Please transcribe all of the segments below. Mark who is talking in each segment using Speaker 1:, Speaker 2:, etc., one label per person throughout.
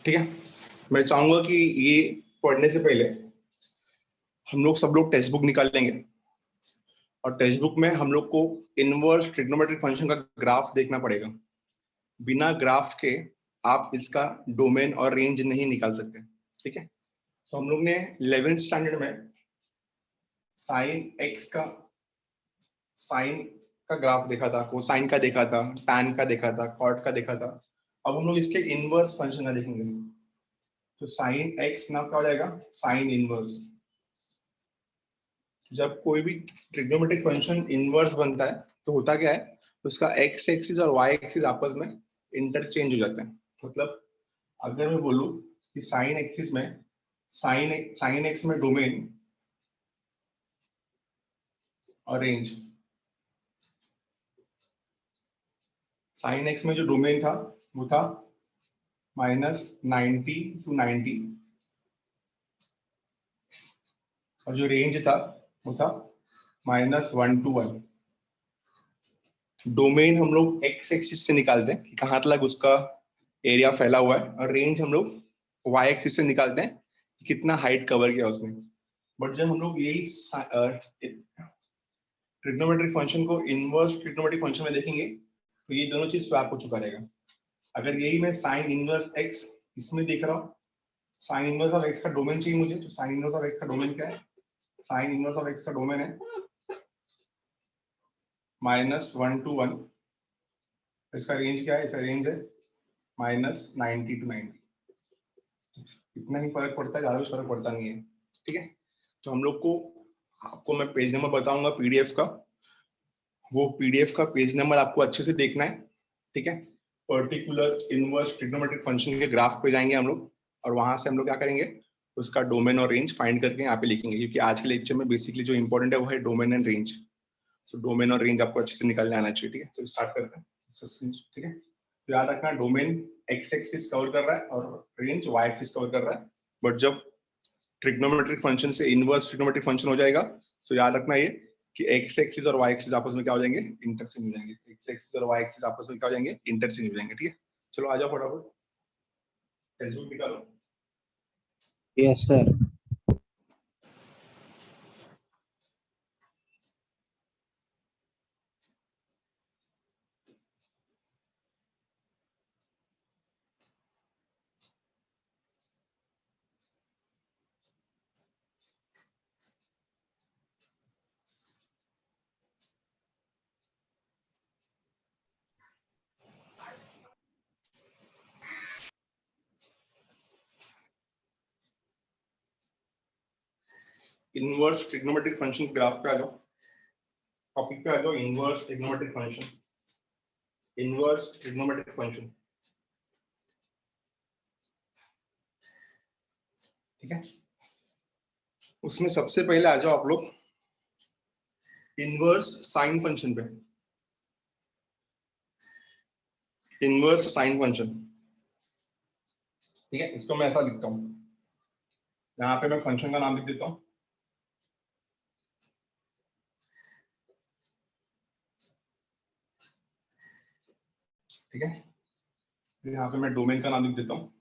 Speaker 1: ठीक है। मैं चाहूंगा कि ये पढ़ने से पहले हम लोग सब लोग टेक्स्ट बुक निकाल लेंगे और टेक्स्ट बुक में हम लोग को इनवर्स ट्रिग्नोमेट्रिक फंक्शन का ग्राफ देखना पड़ेगा। बिना ग्राफ के आप इसका डोमेन और रेंज नहीं निकाल सकते। ठीक है। तो हम लोग ने 11th स्टैंडर्ड में साइन का ग्राफ देखा था, कोसाइन का देखा था, टैन का देखा था, कॉट का देखा था। अब हम लोग इसके इनवर्स फंक्शन का देखेंगे। तो साइन एक्स नाम क्या हो जाएगा? Sine inverse. जब कोई भी ट्रिग्नोमेट्रिक फंक्शन इनवर्स बनता है तो होता क्या है, उसका एक्स एक्सिस और वाई एक्सिस आपस में इंटरचेंज हो जाते हैं। मतलब अगर मैं बोलूं कि साइन एक्सिस में साइन एक्स में डोमेन और रेंज, साइन एक्स में जो डोमेन था वो था -90 to 90 और जो रेंज था वो था -1 to 1। डोमेन हम लोग एक्स एक्सिस से निकालते हैं कि कहाँ तक उसका एरिया फैला हुआ है, और रेंज हम लोग वाई एक्सिस से निकालते हैं कि कितना हाइट कवर किया उसने। बट जब हम लोग यही ट्रिग्नोमेट्रिक फंक्शन को इनवर्स ट्रिग्नोमेट्रिक फंक्शन में देखेंगे तो ये दोनों चीज स्वैप हो चुका रहेगा। अगर यही मैं साइन इनवर्स एक्स इसमें देख रहा हूँ, साइन इनवर्स ऑफ एक्स का डोमेन चाहिए मुझे, तो साइन इनवर्स ऑफ एक्स का डोमेन क्या है? साइन इनवर्स ऑफ एक्स का डोमेन है -1 to 1। इसका रेंज क्या है? इसका रेंज है -90 to 90। इतना ही फर्क पड़ता है, ज्यादा कुछ फर्क पड़ता नहीं है। ठीक है। तो हम लोग को, आपको मैं पेज नंबर बताऊंगा पीडीएफ का, वो पीडीएफ का पेज नंबर आपको अच्छे से देखना है। ठीक है। पर्टिकुलर इनवर्स ट्रिग्नोमेट्रिक फंक्शन के ग्राफ पे जाएंगे हम लोग, और वहां से हम लोग क्या करेंगे, उसका डोमेन और रेंज फाइंड करके यहाँ पे लिखेंगे, क्योंकि आज के लेक्चर में बेसिकली जो इंपॉर्टेंट है वो है डोमेन एंड रेंज। तो डोमेन और रेंज आपको अच्छे से निकालने आना चाहिए। ठीक है। तो स्टार्ट करते हैं। ठीक है। तो याद रखना, डोमेन एक्स एक्सिस कवर कर रहा है और रेंज वाई एक्सिस कवर कर रहा है। बट जब ट्रिग्नोमेट्रिक फंक्शन से इनवर्स ट्रिग्नोमेट्रिक फंक्शन हो जाएगा तो याद रखना ये कि एक्स एक्सिस और वाई एक्सिस आपस में क्या हो जाएंगे? इंटरचेंज हो जाएंगे। एक्स एक्सिस और वाई एक्सिस आपस में क्या हो जाएंगे? इंटरचेंज हो जाएंगे। ठीक है। चलो आ जाओ फटाफट, टेक्स्ट बुक निकालो।
Speaker 2: Yes sir.
Speaker 1: Inverse trigonometric function graph पे आ जाओ, टॉपिक पे आ जाओ, inverse trigonometric function. Inverse trigonometric function. ठीक है। उसमें सबसे पहले आ जाओ आप लोग इनवर्स साइन फंक्शन पे। Inverse sine function. ठीक है। इसको मैं ऐसा लिखता हूँ, यहाँ पे मैं फंक्शन का नाम लिख देता हूँ। ठीक है। यहाँ पे मैं डोमेन का नाम लिख देता हूँ।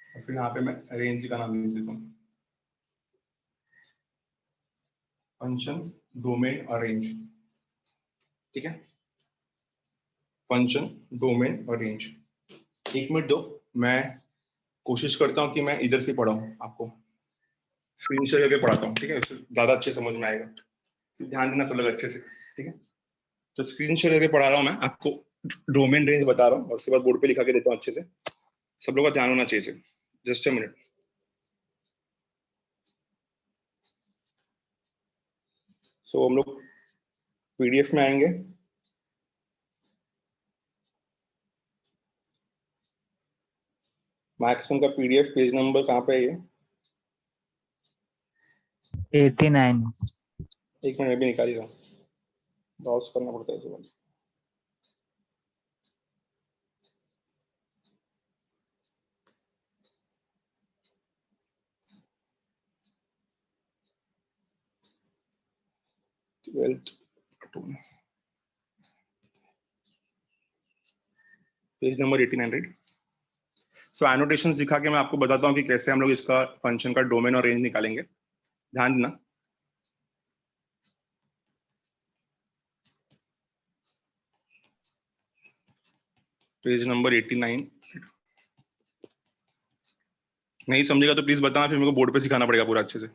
Speaker 1: और फिर यहाँ पे मैं रेंज का नाम लिख देता हूँ। फंक्शन, डोमेन और रेंज। ठीक है। फंक्शन, डोमेन और रेंज। एक मिनट दो, मैं कोशिश करता हूँ कि मैं इधर से पढ़ाऊँ, आपको स्क्रीन शेयर करके पढ़ाता हूँ। ठीक है। ज्यादा अच्छे समझ में आएगा, ध्यान देना सब लोग अच्छे से। ठीक है। तो स्क्रीन शेयर करके पढ़ा रहा हूँ मैं आपको, डोमेन रेंज बता रहा हूँ और उसके बाद बोर्ड पे लिखा के देता हूँ अच्छे से। सब लोग का ध्यान होना चाहिए। Just a minute. सो हम लोग पीडीएफ में आएंगे। मैक्सिमम का पीडीएफ पेज नंबर कहाँ पे है ये?
Speaker 2: 89।
Speaker 1: एक मिनट भी निकाल ही रहा हूँ, ब्राउज करना पड़ता है तो। Twelfth page number 89 right. So annotations दिखा के मैं आपको बताता हूँ कि कैसे हम लोग इसका फंक्शन का डोमेन और रेंज निकालेंगे। ध्यान देना। Page number 89। नहीं समझेगा तो प्लीज बताना, फिर मेरे को बोर्ड पे सिखाना पड़ेगा पूरा अच्छे से।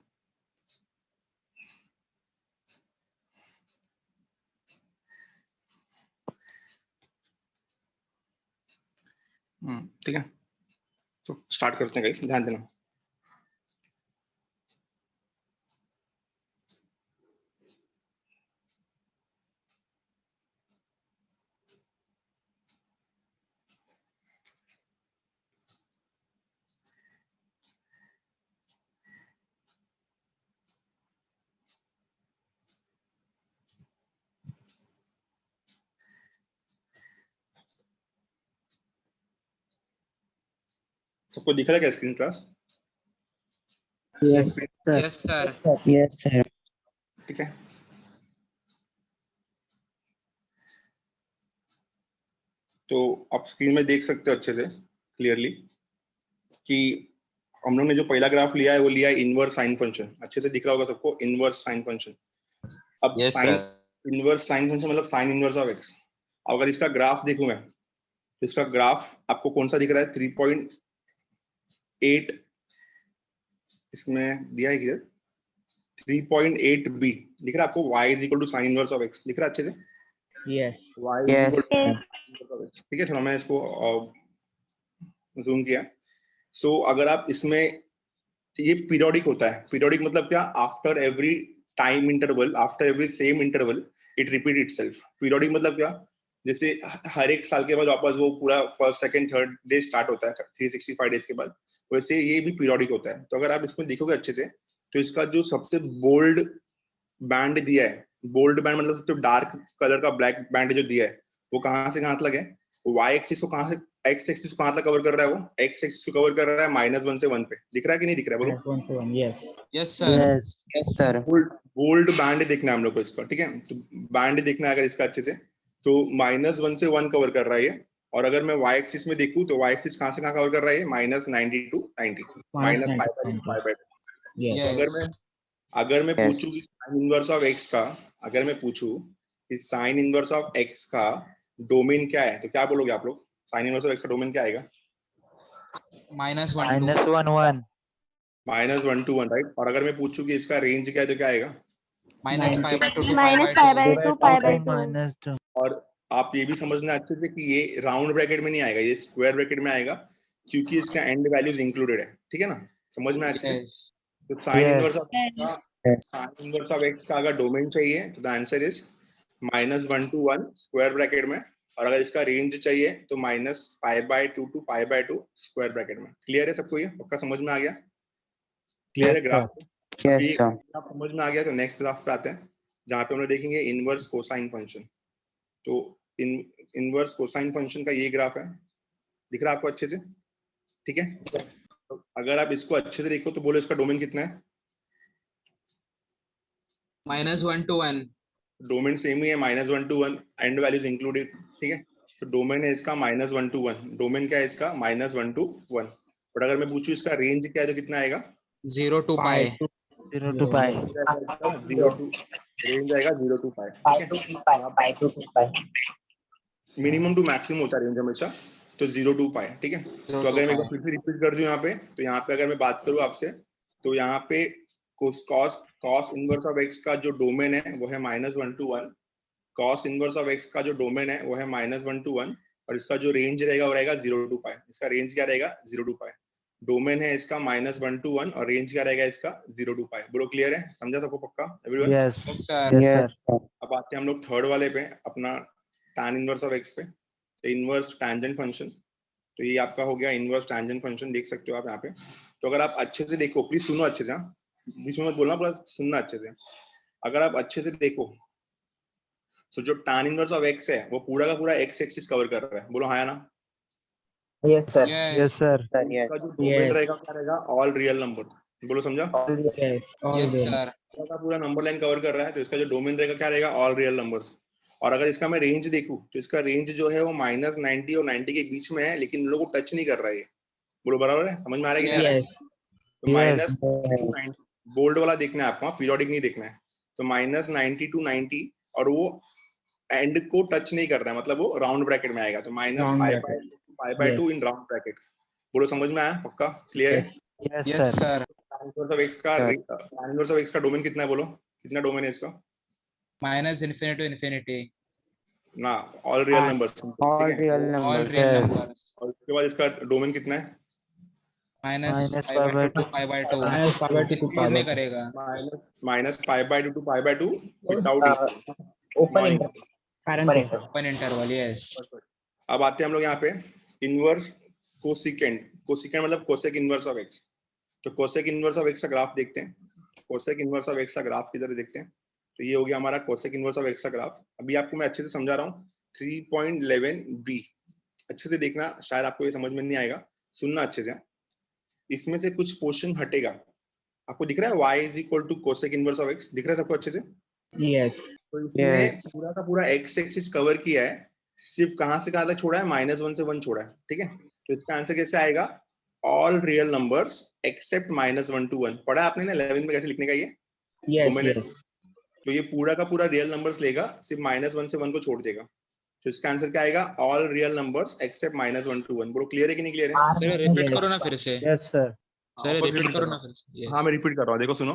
Speaker 1: ठीक है, तो स्टार्ट करते हैं गाइस, ध्यान देना। सबको दिख रहा है क्या screen class?
Speaker 2: Yes, sir.
Speaker 3: Yes, sir.
Speaker 2: Yes, sir.
Speaker 1: ठीक है, तो आप स्क्रीन में देख सकते हो अच्छे से क्लियरली कि हम लोग ने जो पहला ग्राफ लिया है वो लिया है इनवर्स साइन फंक्शन। अच्छे से दिख रहा होगा सबको, इनवर्स साइन फंक्शन। अब
Speaker 3: Yes,
Speaker 1: sine
Speaker 3: sir.
Speaker 1: Inverse sine function मतलब साइन इनवर्स ऑफ एक्स। अगर इसका ग्राफ देखूं मैं, तो इसका ग्राफ आपको कौन सा दिख रहा है? 3.8 इसमें दिया है किधर? 3.8 बी दिख रहा है आपको। y is equal to sine inverse of X दिख रहा है अच्छे से।
Speaker 2: Yes.
Speaker 1: y is equal
Speaker 2: Yes.
Speaker 1: To, ठीक है, थोड़ा मैंने इसको जूम किया। सो अगर आप इसमें, ये पीरियोडिक होता है। पीरियोडिक मतलब क्या? After every time interval, after every same interval it repeat itself. Periodic मतलब क्या? जैसे हर एक साल के बाद वापस वो पूरा first second third day start होता है 365 डेज के बाद, वैसे ये भी पीरियोडिक होता है। तो अगर आप इसमें देखोगे अच्छे से, तो इसका जो सबसे बोल्ड बैंड दिया है, बोल्ड बैंड मतलब सबसे डार्क कलर का ब्लैक बैंड जो दिया है, वो कहाँ से कहाँ तक है? वाई एक्सिस को कहाँ से, एक्स एक्सिस को कहाँ तक कवर कर रहा है? वो एक्स एक्सिस को कवर कर रहा है -1 से 1 पे। दिख रहा है कि नहीं दिख रहा है? बोलो।
Speaker 2: Minus 1 to 1. Yes.
Speaker 3: Yes, sir.
Speaker 2: Yes. Yes, sir.
Speaker 1: Bold band देखना है हम लोग को इसका, ठीक है। तो बैंड देखना है अगर इसका अच्छे से, तो -1 से 1 कवर कर रहा है ये। और अगर मैं y एक्सिस में देखूं तो y एक्सिस कहाँ से कहाँ कवर कर रहा है? -90 to 90,
Speaker 2: Minus
Speaker 1: -π/2
Speaker 2: Yes.
Speaker 1: तो
Speaker 3: Yes.
Speaker 1: अगर मैं
Speaker 2: Yes.
Speaker 1: पूछूं कि साइन इनवर्स ऑफ x का, अगर मैं पूछूं कि साइन इनवर्स ऑफ x का डोमेन क्या है, तो क्या बोलोगे आप लोग? साइन इनवर्स ऑफ x का डोमेन क्या आएगा?
Speaker 3: -1 to
Speaker 2: Minus 1 1.
Speaker 1: -1 to 1 right. और अगर मैं पूछूं कि इसका रेंज क्या है, तो क्या आएगा?
Speaker 3: -π/2 to
Speaker 4: minus
Speaker 3: π/2.
Speaker 4: π/2
Speaker 2: Minus 2.
Speaker 1: और आप ये भी समझना अच्छे से कि ये राउंड ब्रैकेट में नहीं आएगा, ये स्क्वायर ब्रैकेट में आएगा, क्योंकि इसका एंड वैल्यूज इंक्लूडेड है। ठीक है ना, समझ में अच्छे से?
Speaker 3: Yes.
Speaker 1: तो sine
Speaker 2: Yes.
Speaker 1: Inverse of sine inverse of X का अगर डोमेन चाहिए तो the answer is -1 to 1 square bracket में। और अगर इसका रेंज चाहिए तो -π/2 to π/2 स्क्वायर ब्रैकेट में। क्लियर है सबको? ये पक्का समझ में आ गया? क्लियर है
Speaker 2: Yes,
Speaker 1: ग्राफ?
Speaker 2: Yes,
Speaker 1: अभी
Speaker 2: sir.
Speaker 1: ग्राफ समझ में आ गया तो नेक्स्ट ग्राफ पे आते हैं, जहाँ पे हम लोग देखेंगे इनवर्स कोसाइन फंक्शन। तो इनवर्स कोसाइन फंक्शन का ये ग्राफ है, दिख रहा है आपको अच्छे से? ठीक है, तो अगर आप इसको अच्छे से देखो तो बोलो इसका डोमेन कितना है?
Speaker 3: -1 to 1.
Speaker 1: डोमेन सेम ही है, -1 to 1, एंड वैल्यूज इंक्लूडेड। ठीक है, तो डोमेन है इसका -1 to 1। डोमेन क्या है इसका? -1 to 1। बट अगर मैं पूछूं इसका रेंज क्या है तो कितना आएगा?
Speaker 3: 0 to
Speaker 2: Pi
Speaker 3: pi.
Speaker 2: to 0 to pi.
Speaker 1: Zero to, range आएगा 0 to π। ठीक है,
Speaker 2: Pi to 2 pi.
Speaker 1: Minimum to maximum होता है रेंज हमेशा, तो 0 to π। ठीक है, तो अगर मैं एक बार फिर से रिपीट कर दूं यहाँ पे, तो यहाँ पे अगर मैं बात करूँ आपसे, तो यहाँ पे cos इनवर्स ऑफ x का जो डोमेन है वो है -1 to 1। cos inverse of x का जो डोमेन है वो है -1 to 1, और इसका जो रेंज रहेगा वो रहेगा 0 to π। इसका रेंज क्या रहेगा? 0 to π। डोमेन है इसका -1 to 1 और रेंज क्या रहेगा इसका? 0 to π। बोलो क्लियर है? समझा सबको पक्का everyone?
Speaker 2: Yes.
Speaker 3: Yes, sir.
Speaker 2: Yes, sir.
Speaker 1: अब आते हैं हम लोग थर्ड वाले पे, अपना tan इनवर्स ऑफ x पे, इनवर्स टैंजेंट फंक्शन। तो ये आपका हो गया इनवर्स टैंजेंट फंक्शन, देख सकते हो आप यहाँ पे। तो अगर आप अच्छे से देखो, प्लीज सुनो अच्छे से, हाँ बीच में मत बोलना, पूरा सुनना अच्छे से। अगर आप अच्छे से देखो तो जो tan इनवर्स ऑफ x है वो पूरा का पूरा x एक्सिस कवर कर रहा है। बोलो हाँ या ना?
Speaker 2: Yes, sir.
Speaker 3: Yes.
Speaker 2: Yes, sir.
Speaker 1: इसका जो डोमेन रहेगा क्या रहेगा? All real number. बोलो समझा?
Speaker 2: Yes. All
Speaker 3: Yes,
Speaker 2: real.
Speaker 3: sir.
Speaker 1: पूरा का पूरा नंबर लाइन कवर कर रहा है, तो इसका जो डोमेन रहेगा क्या रहेगा? All real numbers. और अगर इसका मैं रेंज देखूं तो इसका रेंज जो है वो -90 और 90 के बीच में है, लेकिन इन लोगों को टच नहीं कर रहा है। बोलो बराबर है? समझ में आ रहा है कि नहीं आ रहा है?
Speaker 2: Yes.
Speaker 1: तो
Speaker 2: Yes.
Speaker 1: -90 बोल्ड वाला देखना है आपको, पीरियोडिक नहीं देखना है। तो -90 to 90 और वो एंड को टच नहीं कर रहा है, मतलब वो राउंड ब्रैकेट में आएगा। तो -π/2 इन राउंड ब्रैकेट। बोलो समझ में आया? पक्का क्लियर है?
Speaker 2: Yes,
Speaker 3: Yes,
Speaker 2: sir.
Speaker 3: sir.
Speaker 1: tan inverse of x का
Speaker 2: Sir.
Speaker 1: tan inverse of x का डोमेन कितना है? बोलो कितना डोमेन है इसका?
Speaker 3: Minus infinity to infinity.
Speaker 1: ना, ऑल रियल
Speaker 3: R.
Speaker 1: नंबर्स, ठीक
Speaker 2: All
Speaker 1: है।
Speaker 2: real
Speaker 3: All
Speaker 2: numbers.
Speaker 3: real
Speaker 2: Yes.
Speaker 3: numbers.
Speaker 1: और उसके बाद इसका डोमेन कितना है?
Speaker 3: Minus
Speaker 2: Minus
Speaker 3: pi by 2 to
Speaker 2: 2.
Speaker 3: pi by 2.
Speaker 2: Minus pi by 2 to pi
Speaker 3: Include
Speaker 2: by
Speaker 3: नहीं
Speaker 2: 2.
Speaker 3: करेगा.
Speaker 1: -π/2 to π/2 without
Speaker 2: Open interval. Parenthesis.
Speaker 3: Open interval. Yes.
Speaker 1: अब आते हैं हम लोग यहाँ पे इनवर्स कोसेकेंड। कोसेकेंड मतलब कोसेक इनवर्स ऑफ एक्स। तो कोसेक इनवर्स ऑफ एक्स का ग्राफ देखते हैं। कोसेक इनवर्स ऑफ एक्स का ग्राफ किधर देखते हैं? तो ये हो गया हमारा कोसेक इनवर्स ऑफ एक्स का ग्राफ। अभी आपको मैं अच्छे से समझा रहा हूँ 3.11b, अच्छे से देखना, शायद आपको ये समझ में नहीं आएगा, सुनना अच्छे से। इसमें से कुछ पोर्शन हटेगा। आपको दिख रहा है y is equal to cosec inverse of X, दिख रहा है सबको अच्छे से?
Speaker 2: Yes.
Speaker 1: तो इसने
Speaker 2: Yes.
Speaker 1: पूरा का पूरा एक्स एक्सिस कवर किया है, सिर्फ कहां से कहां तक छोड़ा है? -1 से 1 छोड़ा है, ठीक है। तो इसका आंसर कैसे आएगा? All real numbers except -1 to 1। पढ़ा आपने ना 11 में कैसे लिखने का ये?
Speaker 2: Yes.
Speaker 1: तो मैंने
Speaker 2: Yes.
Speaker 1: तो ये पूरा का पूरा रियल नंबर्स लेगा, सिर्फ -1 से 1 को छोड़ देगा। तो इसका आंसर क्या आएगा? All real numbers except -1 to 1। बोलो क्लियर है कि नहीं क्लियर है?
Speaker 3: Sir repeat
Speaker 2: Yes.
Speaker 3: करो ना फिर से.
Speaker 2: Yes, sir.
Speaker 3: सर
Speaker 1: वापस
Speaker 3: रिपीट
Speaker 1: repeat
Speaker 3: करो
Speaker 1: कर
Speaker 3: ना
Speaker 1: रहा
Speaker 3: फिर से.
Speaker 1: हूँ।
Speaker 3: Yes.
Speaker 1: हाँ मैं रिपीट कर रहा हूँ, देखो सुनो।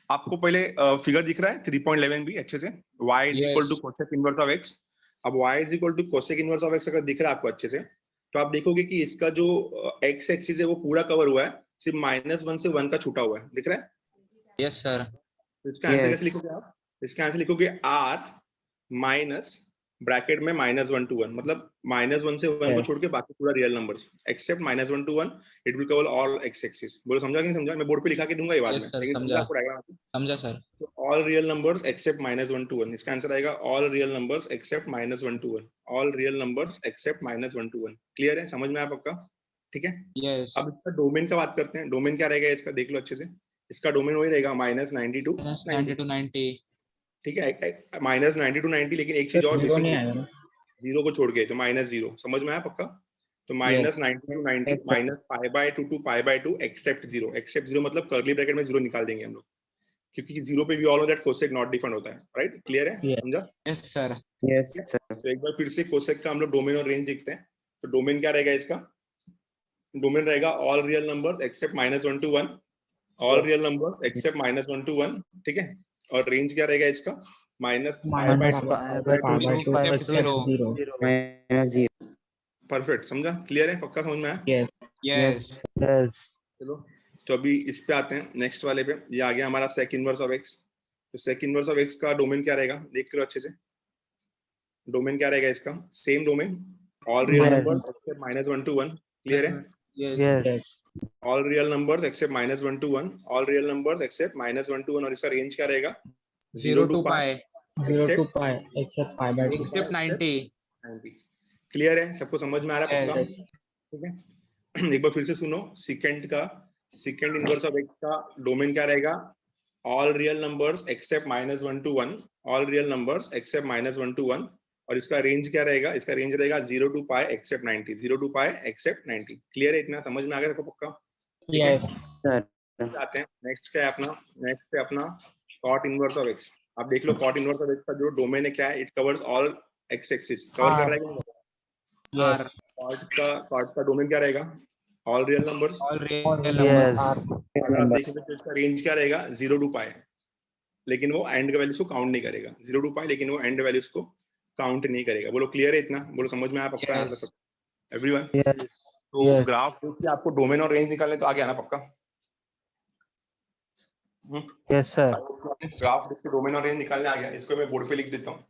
Speaker 1: आपको पहले फिगर दिख रहा है 3.11b अच्छे से, y is equal to
Speaker 3: Yes.
Speaker 1: Cosec inverse of x। अब y is equal to cosec inverse of x अगर दिख रहा है आपको अच्छे से, तो आप देखोगे कि इसका जो x एक्सिस है वो पूरा कवर हुआ है, सिर्फ -1 से 1 का छूटा हुआ है, दिख रहा है?
Speaker 3: Yes, sir.
Speaker 1: तो इसका आंसर
Speaker 2: Yes.
Speaker 1: कैसे लिखोगे आप? इसका आंसर लिखोगे r माइनस ब्रैकेट में -1 to 1, मतलब -1 से 1 को
Speaker 2: Yes.
Speaker 1: छोड़ के बाकी पूरा real numbers except -1 to 1, it will cover all x axis. बोलो समझा कि नहीं समझा? मैं बोर्ड पे लिखा के दूंगा ये बाद
Speaker 3: Yes,
Speaker 1: में,
Speaker 3: sir.
Speaker 1: लेकिन समझा
Speaker 3: समझा.
Speaker 1: आपको डायग्राम?
Speaker 3: समझा sir.
Speaker 1: All real numbers except -1 to 1। इसका आंसर आएगा all real numbers except -1 to 1। All real numbers except -1 to 1। Clear है? समझ में आया आपका? ठीक है।
Speaker 3: Yes.
Speaker 1: अब इसका डोमेन का बात करते हैं। डोमेन क्या रहेगा इसका? देख लो अच्छे से। इसका डोमेन वही रहेगा -90 to
Speaker 3: Minus
Speaker 1: 90,
Speaker 3: 90 to 90.
Speaker 1: ठीक है। -90 to 90, लेकिन एक चीज और
Speaker 2: Zero
Speaker 1: मिसिंग
Speaker 2: नहीं
Speaker 1: है,
Speaker 2: आएगा ना?
Speaker 1: जीरो को छोड़ के, तो -0। समझ में आया पक्का? तो
Speaker 2: Yes.
Speaker 1: -90 to 90
Speaker 2: Except.
Speaker 1: -π/2 to π/2 except 0। Except 0 मतलब कर्ली ब्रैकेट में 0 निकाल देंगे हम लोग, क्योंकि 0 पे भी all know that cosec not defined होता है, राइट? क्लियर है?
Speaker 2: Yes.
Speaker 1: समझा?
Speaker 3: Yes, sir.
Speaker 2: Yes, sir.
Speaker 1: तो एक बार फिर से कोसेक का हम लोग डोमेन और रेंज देखते हैं। तो डोमेन क्या रहेगा इसका? डोमेन रहेगा all real numbers except -1 to 1, all real numbers except -1 to 1, ठीक है। और रेंज क्या रहेगा इसका?
Speaker 2: Minus
Speaker 1: -π/2
Speaker 2: pi by 2
Speaker 3: Except
Speaker 2: except
Speaker 3: 0.
Speaker 2: 0. Minus 0.
Speaker 1: Perfect, समझा? क्लियर है? पक्का समझ में आया?
Speaker 2: Yes.
Speaker 3: Yes.
Speaker 2: Yes.
Speaker 1: चलो, तो अभी इस पे आते हैं, नेक्स्ट वाले पे। ये आ गया हमारा सेक इनवर्स ऑफ एक्स। तो सेक इनवर्स ऑफ एक्स का डोमेन क्या रहेगा? देख लो अच्छे से। डोमेन क्या रहेगा इसका? Same domain, all real
Speaker 2: Yes.
Speaker 1: Numbers except -1 to 1। Clear है?
Speaker 3: Yes.
Speaker 2: Yes.
Speaker 1: All real numbers except -1 to 1, all real numbers except -1 to 1। और इसका रेंज क्या रहेगा?
Speaker 3: 0 to pi.
Speaker 2: 0 to
Speaker 1: Except-
Speaker 2: pi except pi by 2.
Speaker 3: Except 90.
Speaker 1: 90। Clear है? सबको समझ में आ रहा है
Speaker 3: Yes.
Speaker 1: पक्का? ठीक है। एक बार फिर से सुनो। सेकंड इनवर्स ऑफ एक्स का डोमेन क्या रहेगा? All real numbers except -1 to 1, all real numbers except -1 to 1। और इसका रेंज क्या रहेगा? इसका रेंज रहेगा 0 to pi except 90, 0 to pi except 90। Clear है? इतना समझ में आ गया सबको पक्का? ठीक है।
Speaker 2: Yes, sir.
Speaker 1: आते हैं नेक्स्ट क्या है अपना? नेक्स्ट है अपना कॉट इनवर्स ऑफ एक्स। आप देख लो कॉट इनवर्स ऑफ एक्स का जो डोमेन है क्या है? It covers all x axis. Cover कर रहा है कि नहीं?
Speaker 2: Yes.
Speaker 1: कॉट का डोमेन क्या रहेगा? All real numbers.
Speaker 3: All real numbers.
Speaker 2: Yes.
Speaker 1: अगर आप देखेंगे तो इसका रेंज क्या रहेगा? 0 to pi, लेकिन वो एंड वैल्यूज को काउंट नहीं करेगा। 0 to pi, लेकिन वो एंड वैल्यूज को काउंट नहीं करेगा। बोलो क्लियर है इतना? बोलो समझ में आया पक्का?
Speaker 3: Yes.
Speaker 1: एवरीवन?
Speaker 2: Yes.
Speaker 1: तो
Speaker 2: Yes.
Speaker 1: ग्राफ देख के आपको डोमेन और रेंज निकालने तो आ गया ना पक्का?
Speaker 2: Yes, sir.
Speaker 1: ग्राफ देख के डोमेन और रेंज निकालने आ गया। इसको मैं बोर्ड पे लिख देता हूँ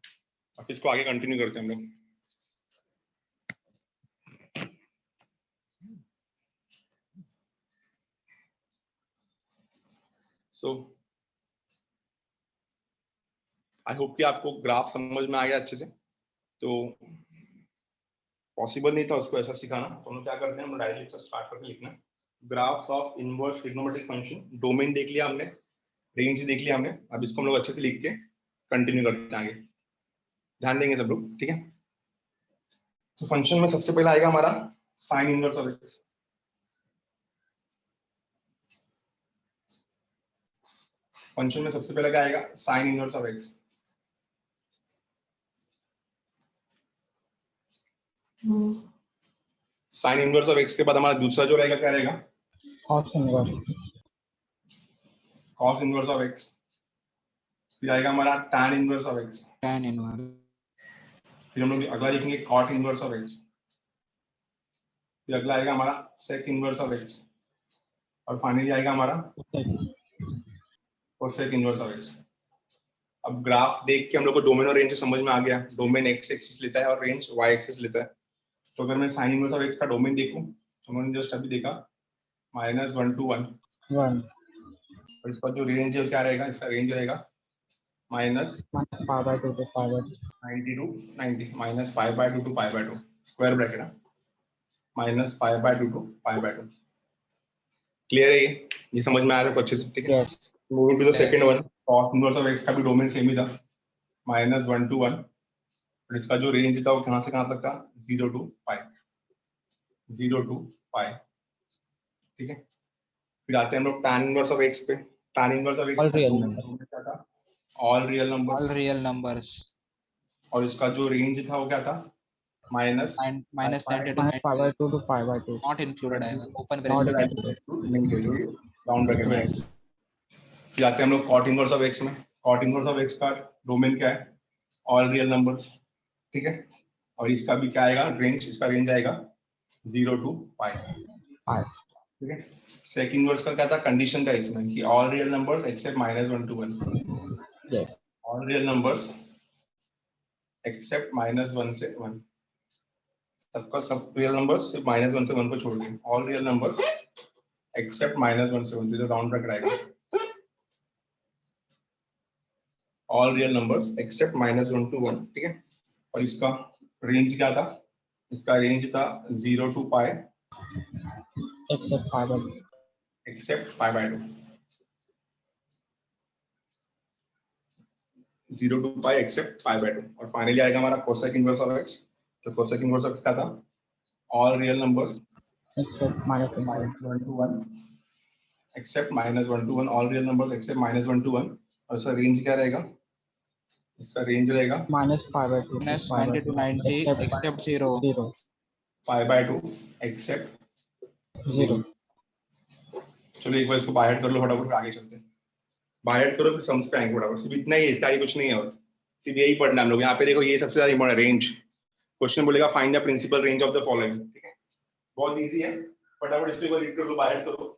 Speaker 1: और इसको आगे कंटिन्यू करते हैं हम लोग। सो आई होप कि आपको ग्राफ समझ में आ गया अच्छे से। तो पॉसिबल नहीं था उसको ऐसा सिखाना, तो हम क्या करते हैं, हम डायरेक्टली स्टार्ट करके लिखना। Graph of inverse trigonometric function. Domain देख लिया हमने, रेंज देख लिया हमने। अब इसको हम लोग अच्छे से लिख के कंटिन्यू करते हैं आगे। ध्यान देंगे सब लोग, ठीक है। तो फंक्शन में सबसे पहले आएगा हमारा sine inverse of x. Function में सबसे पहले क्या आएगा, sign inverse of x. Sign inverse of x के बाद हमारा दूसरा जो रहेगा क्या रहेगा,
Speaker 2: cos inverse
Speaker 1: cos inverse of x. फिर आएगा हमारा tan inverse of x.
Speaker 3: tan inverse,
Speaker 1: फिर हम लोग अगला देखेंगे cot इनवर्स ऑफ एक्स। फिर अगला आएगा हमारा sec इनवर्स ऑफ एक्स। और फाइनली आएगा हमारा cosec इनवर्स ऑफ एक्स। अब ग्राफ देख के हम लोग को डोमेन और रेंज समझ में आ गया। डोमेन x एक्सिस लेता है और रेंज y एक्सिस लेता है। तो अगर मैं साइन इनवर्स ऑफ एक्स का डोमेन देखूं, तो मैंने जस्ट अभी देखा -1 to 1,
Speaker 2: 1
Speaker 1: और इसका जो रेंज है क्या रहेगा, इसका रेंज रहेगा
Speaker 2: minus pi by 2 to pi by 2
Speaker 1: -90 to 90, -π/2 to π/2, square bracket है, -π/2 to π/2। क्लियर है ये समझ में आ रहा है अच्छे से, ठीक है।
Speaker 2: yes
Speaker 1: moving to the second one, cos inverse of x का भी डोमेन सेम ही था, -1 to 1, और इसका जो रेंज था वो कहां से कहां तक था, 0 to π, 0 to π, ठीक है। फिर आते हैं हम लोग tan इनवर्स ऑफ x पे। tan inverse of x
Speaker 2: all
Speaker 1: का
Speaker 2: real
Speaker 1: डोमेन
Speaker 2: number
Speaker 1: क्या था, all real
Speaker 3: all
Speaker 1: numbers,
Speaker 3: real numbers,
Speaker 1: और इसका जो रेंज था वो क्या था,
Speaker 3: minus 90 to
Speaker 2: minus pi
Speaker 3: 90,
Speaker 2: by 2 to pi by 2
Speaker 3: not included आएगा, open
Speaker 2: not
Speaker 3: bracket,
Speaker 2: included
Speaker 1: round bracket में।
Speaker 2: yes
Speaker 1: फिर आते हैं हम लोग cot इनवर्स ऑफ x में। cot इनवर्स ऑफ x का डोमेन क्या है, ऑल रियल नंबर्स, ठीक है। और इसका भी क्या आएगा रेंज, इसका रेंज आएगा 0 to π,
Speaker 2: pi
Speaker 1: ठीक है। सेक इनवर्स का क्या था, कंडीशन था इसमें कि all real numbers except -1 to 1,
Speaker 2: yes
Speaker 1: all real numbers except -1 से 1, सबका सब रियल नंबर्स सिर्फ -1 से 1 को छोड़ के, ऑल रियल नंबर्स एक्सेप्ट -1 से 1, तो राउंड ब्रैकेट आएगा, all real numbers except -1 to 1, ठीक है। और इसका रेंज क्या था, इसका रेंज था 0 to π
Speaker 2: except pi by 2
Speaker 1: except π/2, 0 to π except π/2। और फाइनली आएगा हमारा कोसेक इनवर्स ऑफ x। तो कोसेक इनवर्स ऑफ क्या था, all real numbers
Speaker 2: except -1
Speaker 1: -1 to 1 except -1 to 1, all real numbers except -1 to 1। और इसका रेंज क्या रहेगा, इसका रेंज रहेगा
Speaker 2: minus pi by 2 to
Speaker 3: minus
Speaker 2: pi by
Speaker 3: 90 to
Speaker 2: 2
Speaker 3: 90,
Speaker 2: except
Speaker 3: except 0,
Speaker 2: 0
Speaker 1: π/2 except 0।
Speaker 2: 0
Speaker 1: चलो एक बार इसको बाहर कर लो फटाफट, फिर आगे चलते हैं। बाहर करो फिर समझ पे आएंगे फटाफट, सिर्फ इतना ही है, इसका आगे कुछ नहीं है, और सिर्फ यही पढ़ना हम लोग। यहाँ पे देखो ये सबसे ज्यादा इंपॉर्टेंट रेंज, क्वेश्चन बोलेगा find the principal range of the following, ठीक है। बहुत इजी है, फटाफट इसको एक बार रीड कर लो, बाहर करो।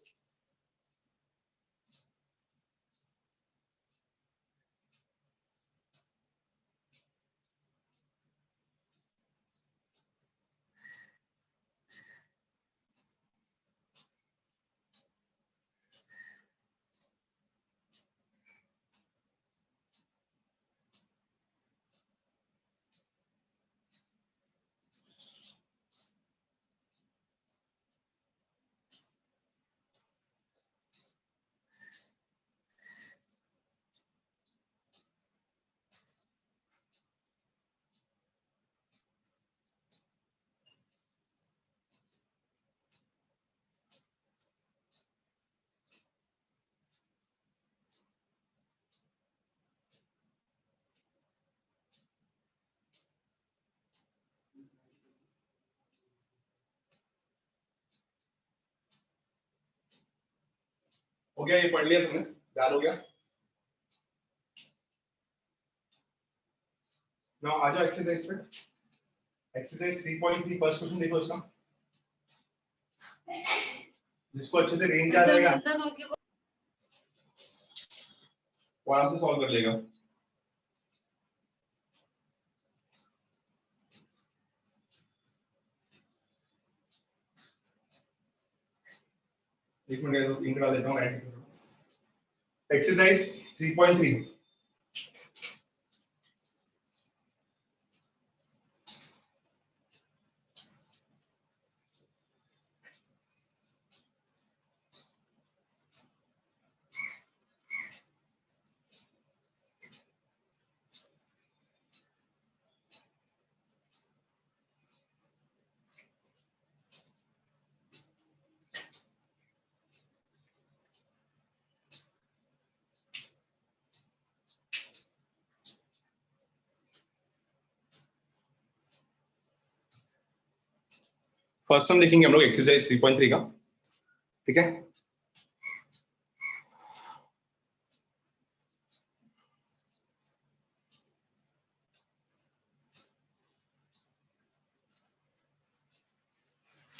Speaker 1: हो गया, ये पढ़ लिया तुमने, याद हो गया। नाउ आ जाओ एक्सरसाइज पे। एक्सरसाइज 3.3 फर्स्ट क्वेश्चन देखो इसका, जिसको अच्छे से रेंज याद रहेगा वो आराम से सॉल्व कर लेगा। एक मिनट लिंक डाल देता हूँ। एक्सरसाइज 3.3, फर्स्ट सम देखेंगे हम लोग एक्सरसाइज 3.3 का, ठीक है।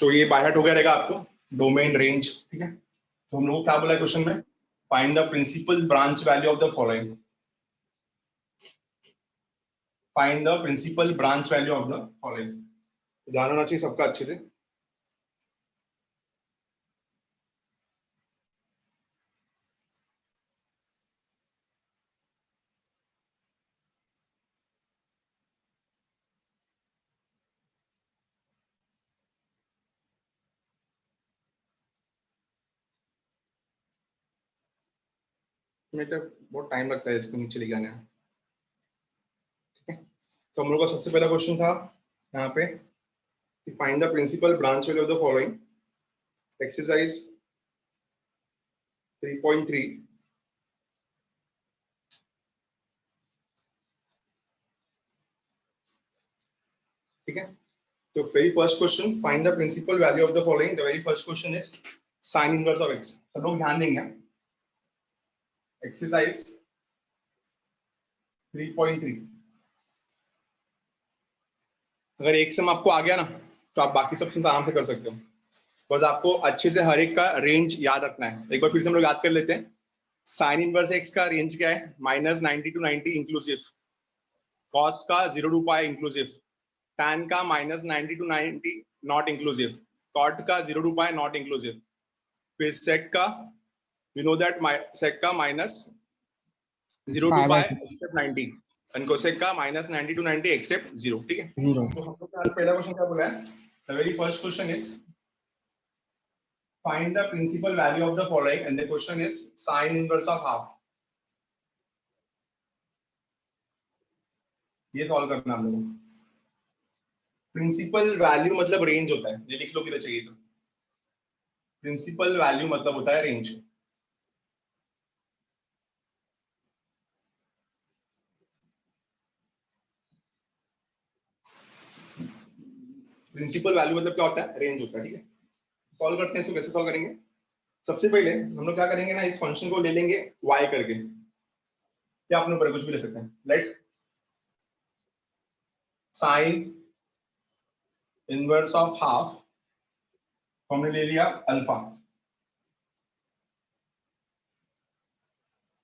Speaker 1: तो ये बाय हार्ट हो गया रहेगा आपको, डोमेन रेंज, ठीक है। तो हम लोग को क्या बोला है क्वेश्चन में, find the principal branch value of the following, find the principal branch value of the following. ध्यान होना चाहिए सबका अच्छे से। बहुत टाइम लगता है इसको नीचे लेके आने में, ठीक है। तो हम लोग का सबसे पहला क्वेश्चन था यहाँ पे, find the principal branch value of the following, exercise 3.3। ठीक है, तो very first question, find the principal value of the following. The very first question is sine inverse of X. सब लोग ध्यान देंगे, एक्सरसाइज 3.3। अगर एक सम आपको आ गया ना तो आप बाकी सब सम आराम से कर सकते हो, बस आपको अच्छे से हर एक का रेंज याद रखना है। एक बार फिर से हम लोग याद कर लेते हैं। साइन इनवर्स एक्स का रेंज क्या है, -90 to 90 इंक्लूसिव, कॉस का 0 to पाई इंक्लूसिव, tan का -90 to 90 नॉट इंक्लूसिव, कॉट का 0 to पाई नॉट इंक्लूसिव, फिर सेक का we know that sec का -0 to pi except 90 and cosec का -90 to 90 except 0, ठीक है। तो हम लोग का पहला क्वेश्चन क्या बोला है, the very first question is find the principal value of the following and the question is sin inverse of half। ये सॉल्व करना हम लोगों को। प्रिंसिपल वैल्यू मतलब रेंज होता है, ये लिख लो किधर चाहिए तो। प्रिंसिपल वैल्यू मतलब होता है रेंज। प्रिंसिपल वैल्यू मतलब क्या होता है, रेंज होता है, ठीक है। सॉल्व करते हैं इसको, कैसे सॉल्व करेंगे। सबसे पहले हम लोग क्या करेंगे ना, इस फंक्शन को ले लेंगे y करके, क्या अपने ऊपर कुछ भी ले सकते हैं। Let sine inverse of half, हमने ले लिया alpha.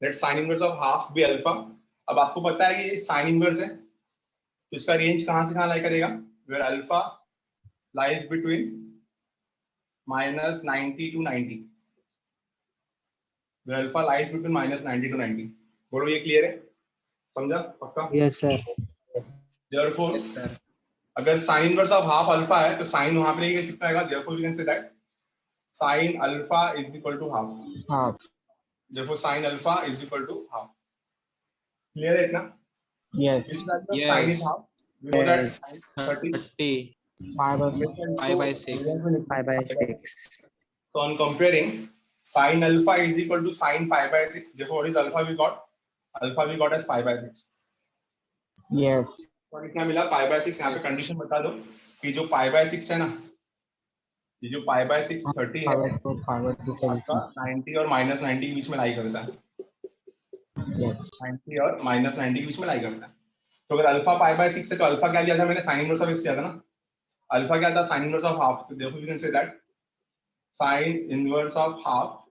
Speaker 1: Let sine inverse of half be alpha. अब आपको पता है कि ये साइन इनवर्स है, तो इसका रेंज कहां से कहां लाई करेगा, where alpha lies between -90 to 90, where alpha lies between -90 to 90। बोलो ये क्लियर है, समझा पक्का।
Speaker 2: Yes sir.
Speaker 1: Therefore
Speaker 3: Yes, sir.
Speaker 1: अगर sine inverse of half alpha है तो साइन वहां पे लेके कितना आएगा, therefore we can say that sin alpha is equal to half।
Speaker 2: Half.
Speaker 1: therefore sin alpha is equal to half। clear है इतना।
Speaker 2: Yes.
Speaker 1: which value of sin
Speaker 3: Yes.
Speaker 1: is half, we know that
Speaker 2: Yes.
Speaker 1: sin 30
Speaker 3: 30
Speaker 2: 5/6.
Speaker 3: 5/6
Speaker 2: 5/6.
Speaker 1: so on comparing sin alpha is equal to sin pi by 6, therefore what is alpha we got, alpha we got as pi by 6।
Speaker 2: Yes.
Speaker 1: तो कितना मिला, pi by 6। यहाँ पे condition बता दो कि जो pi by 6 है ना, ये जो pi by 6 30 है,
Speaker 2: 5/2
Speaker 1: आपका 90 और -90 के बीच में लाई करता है।
Speaker 2: यस।
Speaker 1: 90 और -90 के बीच में लाई करता है। तो अगर अल्फा पाई बाय 6 है तो अल्फा क्या लिया था मैंने, साइन इनवर्स ऑफ एक्स लिया था ना। अल्फा क्या था, साइन इनवर्स ऑफ हाफ। देखो we can say that sine inverse of half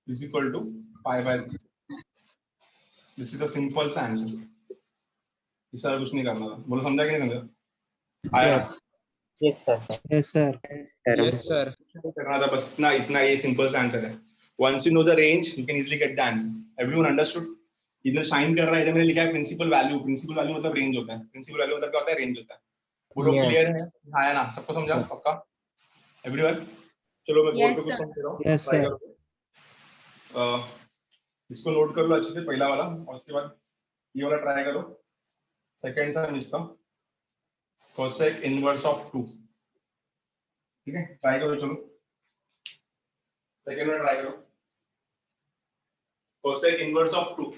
Speaker 1: is equal to pi by 6। This is a simple सा आंसर, इससे कुछ नहीं करना था। बोलो समझा कि नहीं समझा, आया ना।
Speaker 2: Yes sir. Yes sir.
Speaker 3: Yes, sir.
Speaker 1: करना था बस इतना, इतना ये सिंपल सा आंसर है। Once you know the range you can easily get the answer. Everyone understood. इधर साइन कर रहा है, इधर मैंने लिखा है प्रिंसिपल वैल्यू। प्रिंसिपल वैल्यू मतलब रेंज होता है। प्रिंसिपल वैल्यू मतलब क्या होता है, रेंज होता है। बोलो क्लियर है, आया ना, सबको समझा पक्का एवरीवन। चलो मैं बोर्ड पे कुछ समझ रहा हूँ, ट्राई करो। इसको नोट कर लो अच्छे से, पहला वाला, और उसके बाद ये वाला ट्राई करो। सेकंड सम इसका कोसेक इनवर्स ऑफ 2, ठीक है, ट्राई करो। चलो सेकंड वाला ट्राई करो, cosec inverse of 2।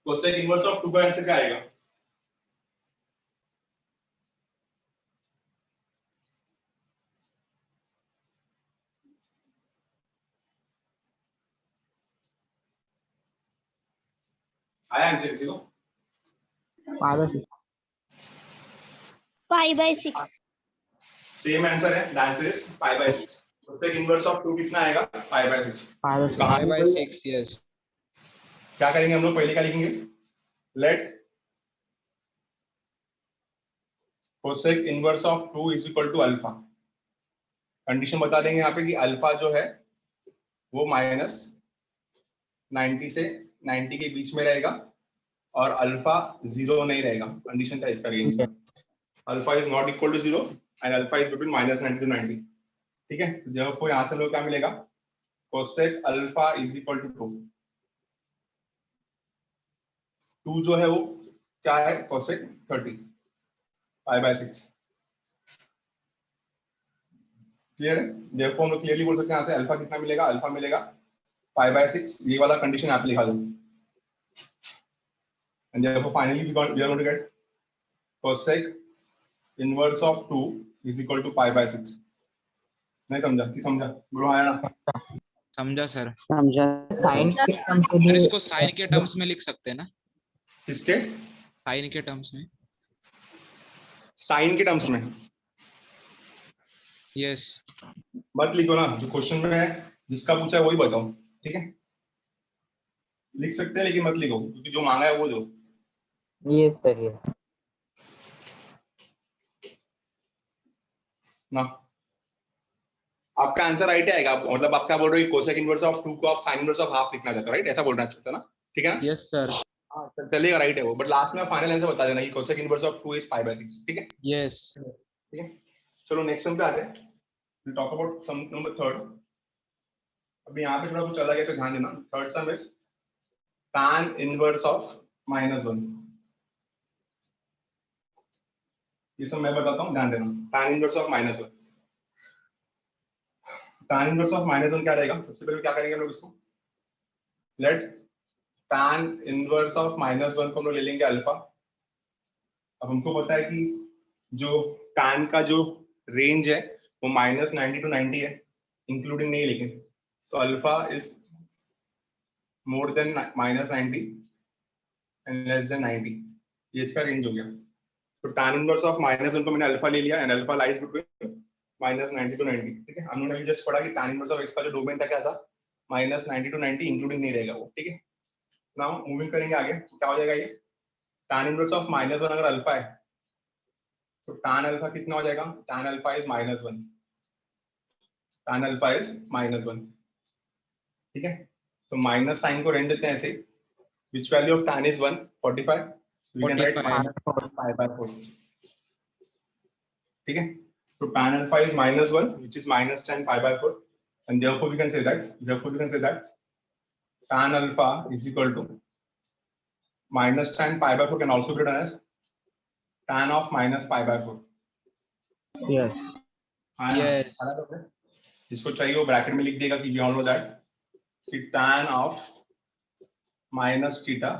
Speaker 1: Cosec inverse of 2 का आंसर क्या आएगा? आया आंसर किसी को?
Speaker 2: पाई बाय 6
Speaker 1: सेम आंसर है, the answer is pi by 6। Cosec inverse of 2 कितना आएगा? Pi by 6। कहां
Speaker 3: 5/6 यस।
Speaker 1: क्या करेंगे हम लोग? पहले क्या लिखेंगे? Let cosec inverse of 2 is equal to alpha. Condition बता देंगे यहाँ पे कि अल्फा जो है वो माइनस 90 से 90 के बीच में रहेगा और अल्फा 0 नहीं रहेगा। कंडीशन क्या है इसका? रेंज का alpha is not equal to 0 and alpha is between -90 to 90। ठीक है, जब यहाँ से लोग क्या मिलेगा? Cosec alpha is equal to 2। 2 जो है वो क्या है? Cosec 30 pi by 6। क्लियर है? देखो हम लोग क्लियरली बोल सकते हैं यहाँ से अल्फा कितना मिलेगा? अल्फा मिलेगा पाई बाय 6। ये वाला कंडीशन आप लिखा दो and therefore finally we are going to get cosec inverse of 2 is equal to pi by 6। नहीं समझा? कि समझा? बोलो आया ना?
Speaker 3: समझा सर।
Speaker 2: समझा। साइन के टर्म्स
Speaker 3: सर
Speaker 2: में
Speaker 3: इसको साइन के टर्म्स में लिख सकते हैं ना?
Speaker 1: किसके?
Speaker 3: साइन के टर्म्स में।
Speaker 1: साइन के टर्म्स में
Speaker 3: यस।
Speaker 1: मत लिखो ना, जो क्वेश्चन में है जिसका पूछा है वही बताओ। ठीक है, लिख सकते हैं लेकिन मत लिखो, क्योंकि जो मांगा है वो दो
Speaker 2: यस सर यस।
Speaker 1: ना। आपका आंसर राइट आएगा, मतलब आप क्या बोल रहे हो? कोसेक इनवर्स ऑफ 2 को आप साइन इनवर्स ऑफ हाफ लिखना चाहते हो, राइट? ऐसा बोलना चाहते हो ना? ठीक है ना?
Speaker 3: Yes sir.
Speaker 1: हाँ चलेगा, राइट है वो, बट लास्ट में फाइनल आंसर बता देना कि cosec inverse of 2 is pi by 6। ठीक है?
Speaker 3: यस।
Speaker 1: ठीक है, चलो नेक्स्ट सम पे आते हैं। Will talk about sum number 3। अभी यहाँ पे थोड़ा कुछ अलग है तो ध्यान देना। Third some is tan inverse of -1। ये सब मैं बताता हूँ, ध्यान देना। tan inverse of -1। tan inverse of -1 क्या रहेगा? सबसे पहले क्या करेंगे हम लोग इसको? लेट tan इनवर्स ऑफ -1 को हम लोग ले लेंगे अल्फा। अब हमको पता है कि जो tan का जो रेंज है वो -90 टू 90 है, इंक्लूडिंग नहीं, लेकिन तो alpha is more than -90 and less than 90। ये इसका रेंज हो गया। तो tan इनवर्स ऑफ -1 को मैंने अल्फा ले लिया and alpha lies between -90 to 90। ठीक है, हमने अभी जस्ट पढ़ा कि tan इनवर्स ऑफ x का जो डोमेन था क्या था? -90 टू 90, इंक्लूडिंग नहीं रहेगा वो। ठीक है, नाउ मूविंग करेंगे आगे तो क्या हो जाएगा? ये tan इनवर्स ऑफ -1 अगर अल्फा है तो tan अल्फा कितना हो जाएगा? tan alpha is -1। tan alpha is -1। ठीक है, तो माइनस साइन को रहने देते हैं ऐसे। Which value of tan is 1? 45। We can write
Speaker 3: 45।
Speaker 1: -4 ठीक है, so tan alpha is -1 which is -10 pi by 4 and therefore we can say that tan alpha is equal to -10 pi by 4 can also be written as tan of -pi by 4।
Speaker 2: Yes
Speaker 1: हाँ ना?
Speaker 3: Yes.
Speaker 1: इसको चाहिए वो bracket में लिख देगा कि we all know that कि tan of minus theta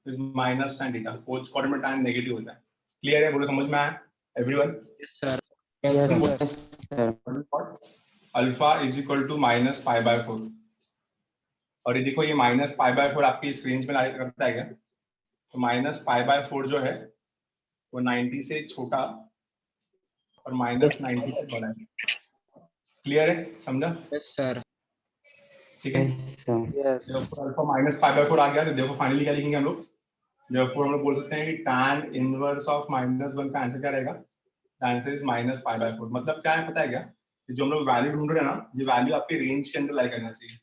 Speaker 1: is -tan theta। Fourth quadrant में tan नेगेटिव होता है। क्लियर है? बोलो समझ में आया everyone?
Speaker 3: Yes sir.
Speaker 2: Yes sir.
Speaker 1: Alpha is equal to -pi by 4। और ये देखो, ये -pi by 4 आपकी स्क्रीन पे करता है क्या? तो -pi by 4 जो है वो 90 से छोटा और -90 से बड़ा है। क्लियर है? समझा?
Speaker 3: Yes sir.
Speaker 1: ठीक है,
Speaker 2: यस
Speaker 1: देखो अल्फा -pi by 4 आ गया तो देखो फाइनली क्या लिखेंगे हम लोग? देखो हम लोग बोल सकते हैं कि tan इनवर्स ऑफ -1 का आंसर क्या रहेगा? Answer is -pi by 4। मतलब क्या है पता है क्या? कि जो हम लोग वैल्यू ढूंढ रहे हैं ना, ये वैल्यू आपके रेंज के अंदर लाई करना चाहिए।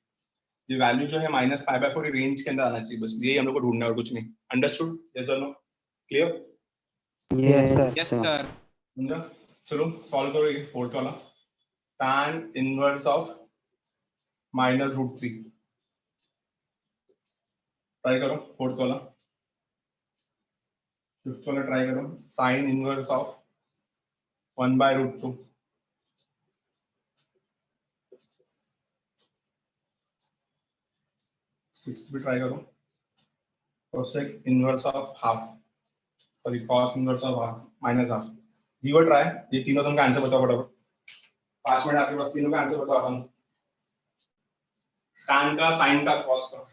Speaker 1: ये वैल्यू जो है -pi by 4 रेंज के अंदर आना चाहिए, बस ये हम लोग को ढूंढना है और कुछ नहीं। अंडरस्टूड? यस और नो? क्लियर?
Speaker 3: Yes sir.
Speaker 1: समझा? चलो सॉल्व करो ये फोर्थ वाला। tan इनवर्स ऑफ -√3 ट्राई करो। फोर्थ वाला, फिफ्थ वाला ट्राई करो। sin inverse of 1/√2। सिक्स्थ भी ट्राई करो। cosec inverse of half, sorry cos inverse of half minus half. Give a try, ये तीनों तुमका आंसर बताओ फटाफट, 5 मिनट आपके पास, तीनों का आंसर बताओ अपन, tan का, sin का, cos का।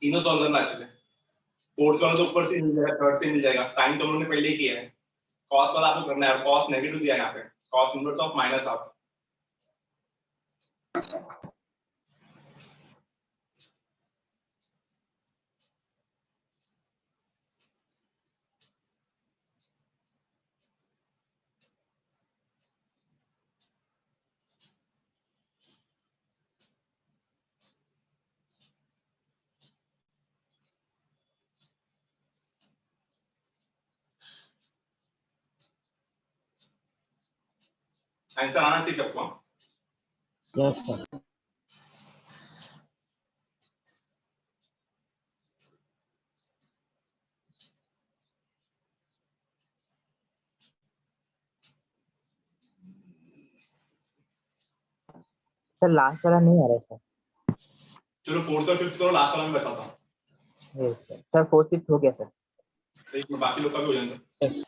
Speaker 1: तीनों सॉल्व करना अच्छे से, फोर्थ वाला तो ऊपर से मिल जाएगा, थर्ड से मिल जाएगा, साइन तो हम लोगों ने पहले ही किया है, cos वाला आपको करना है, और cos नेगेटिव दिया है यहाँ पे, cos inverse of minus half. Answer आना चाहिए सबको।
Speaker 2: Yes sir. सर लास्ट वाला नहीं आ रहा सर।
Speaker 1: चलो फोर्थ और फिफ्थ करो, लास्ट वाला मैं बताता हूँ।
Speaker 2: Yes sir. Sir fourth fifth हो गया सर।
Speaker 1: एक मिनट, बाकी लोग का भी हो जाएंगे।
Speaker 2: यस।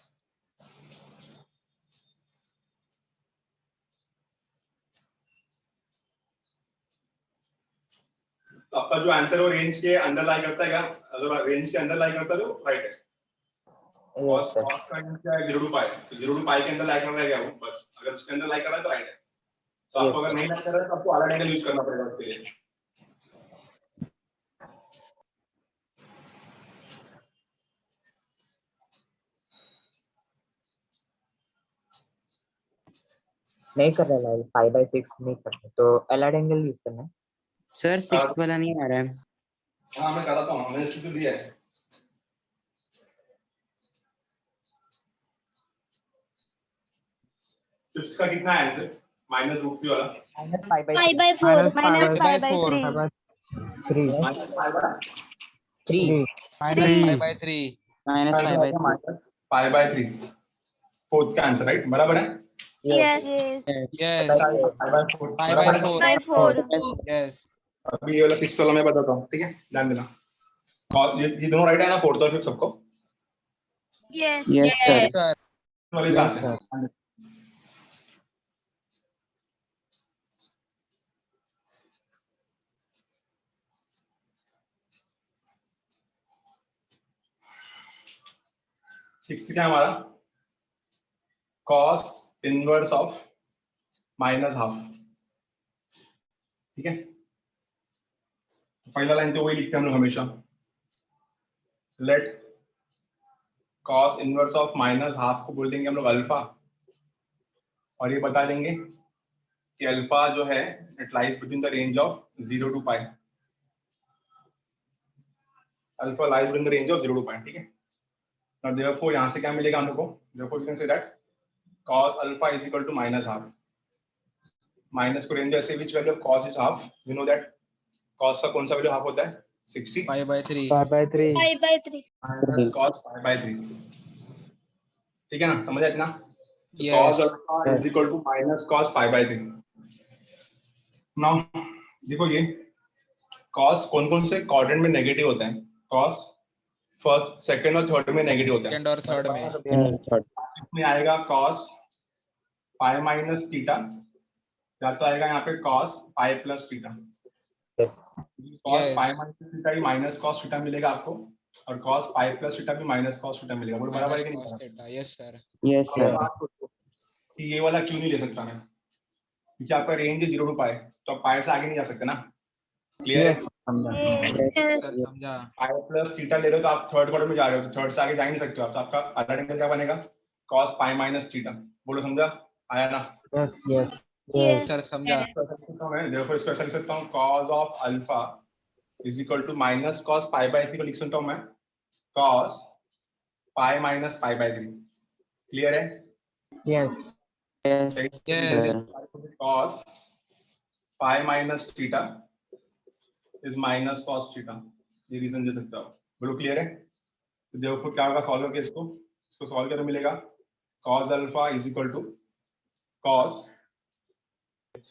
Speaker 1: आपका जो आंसर है वो रेंज के अंदर लाई करता है क्या? अगर रेंज के अंदर लाई करता है तो राइट है।
Speaker 2: Yes sir.
Speaker 1: cos का क्या है? 0 to pi, तो 0 to pi के अंदर लाई कर रहा है क्या वो? बस अगर उसके अंदर लाई कर रहा है तो राइट है। तो आपको अगर नहीं लाई कर रहा है तो आपको अलग एंगल यूज करना पड़ेगा उसके लिए।
Speaker 2: नहीं कर रहा है, 5/6 नहीं कर रहा, तो अलग एंगल यूज करना है।
Speaker 4: सर सिक्स्थ वाला नहीं आ रहा है।
Speaker 1: हाँ मैं बताता हूँ, मैंने स्टूडियो दिया है। फिफ्थ का कितना है आंसर? -√3 वाला
Speaker 2: -5/4
Speaker 3: -5/4
Speaker 2: 3
Speaker 3: -5/3
Speaker 1: -5/3 फोर्थ का आंसर राइट, बराबर है।
Speaker 5: Yes.
Speaker 3: yes
Speaker 1: 5/4
Speaker 3: yes
Speaker 1: अभी ये वाला सिक्स वाला मैं बताता हूँ, ठीक है, ध्यान देना। ये दोनों राइट है ना, फोर्थ और फिफ्थ सबको?
Speaker 5: Yes.
Speaker 4: Yes sir.
Speaker 3: sir
Speaker 1: वाले पे आते हैं। सिक्स्थ क्या है हमारा? cos inverse of minus half, ठीक है। पहला लाइन तो वही लिखते हैं हम लोग हमेशा, let cos inverse of minus half को बोल देंगे हम लोग अल्फा, और ये बता देंगे कि अल्फा जो है it lies between the range of 0 to pi, alpha lies between the range of 0 to pi, ठीक है। और देयरफॉर यहां से क्या मिलेगा हम लोग को? Therefore you can say that cos alpha is equal to minus half, minus को रेंज ऐसे which value of cos is half, you know that cos का कौन सा वैल्यू हाफ होता है? 60
Speaker 3: 5/3
Speaker 2: 5/3
Speaker 5: 5/3.
Speaker 1: माइनस cos pi/3, ठीक है ना, समझ आया इतना? तो
Speaker 3: Yes.
Speaker 1: cos alpha is equal to minus cos pi/3। Now देखो ये cos कौन कौन से क्वाड्रेंट में नेगेटिव होता है? cos फर्स्ट, सेकंड और थर्ड में नेगेटिव होता है।
Speaker 3: सेकंड और थर्ड में
Speaker 1: में आएगा cos pi माइनस थीटा, या तो आएगा यहाँ पे cos pi plus theta. cos
Speaker 3: Yes.
Speaker 1: pi minus theta ही माइनस cos थीटा मिलेगा आपको, और cos pi प्लस थीटा भी माइनस cos थीटा मिलेगा। बोलो बराबर है कि
Speaker 3: minus
Speaker 1: नहीं?
Speaker 3: cos theta yes sir
Speaker 4: yes
Speaker 1: अब
Speaker 4: सर।
Speaker 1: बात सोचो कि ये वाला क्यों नहीं ले सकता मैं, क्योंकि आपका रेंज है 0 to pi, तो आप pi से आगे नहीं जा सकते ना। क्लियर है?
Speaker 5: Yes.
Speaker 3: सर समझा
Speaker 1: pi प्लस थीटा ले रहे हो तो आप थर्ड क्वाड्रेंट में जा रहे हो, तो थर्ड से आगे जा ही नहीं सकते हो आप, तो आपका अल्फा एंगल क्या बनेगा? cos pi minus theta. बोलो समझा? आया ना?
Speaker 2: Yes yes
Speaker 5: Yes.
Speaker 3: सर समझा
Speaker 1: मैं देखो इसको ऐसा लिख सकता हूँ, cos of alpha is equal to minus cos pi/3 को लिख सकता हूँ मैं cos pi minus pi/3, clear है?
Speaker 2: Yes.
Speaker 4: Yes,
Speaker 3: Yes.
Speaker 4: sir.
Speaker 1: cos phi minus theta is minus cos theta, ये रीजन दे सकते हो आप। बोलो क्लियर है? तो देखो क्या होगा सॉल्व करके इसको सॉल्व करके मिलेगा cos alpha is equal to cos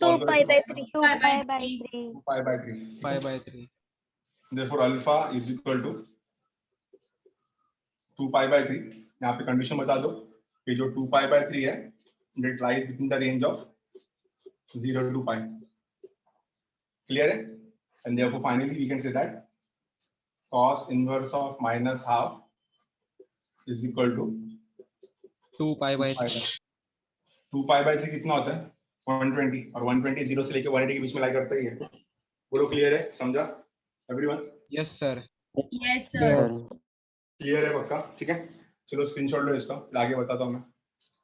Speaker 5: 2 pi by 3. 2 pi by 3.
Speaker 1: pi by 3,
Speaker 3: 5/3.
Speaker 1: therefore alpha is equal to 2 pi by 3। यहाँ पे कंडीशन बता दो कि जो 2 pi by 3 है it lies within the range of 0 to pi। clear है? And therefore finally we can say that cos inverse of minus half is equal to
Speaker 3: 2 pi by 3.
Speaker 1: 2 pi by 3 कितना होता है? 120, और 120 0 से लेके 180 के बीच में लाई करता ही है। बोलो क्लियर है? समझा everyone?
Speaker 3: Yes, sir.
Speaker 6: Yes, sir.
Speaker 2: Yes.
Speaker 1: Clear है पक्का? ठीक है, चलो स्क्रीनशॉट लो इसका, फिर आगे बताता हूँ मैं।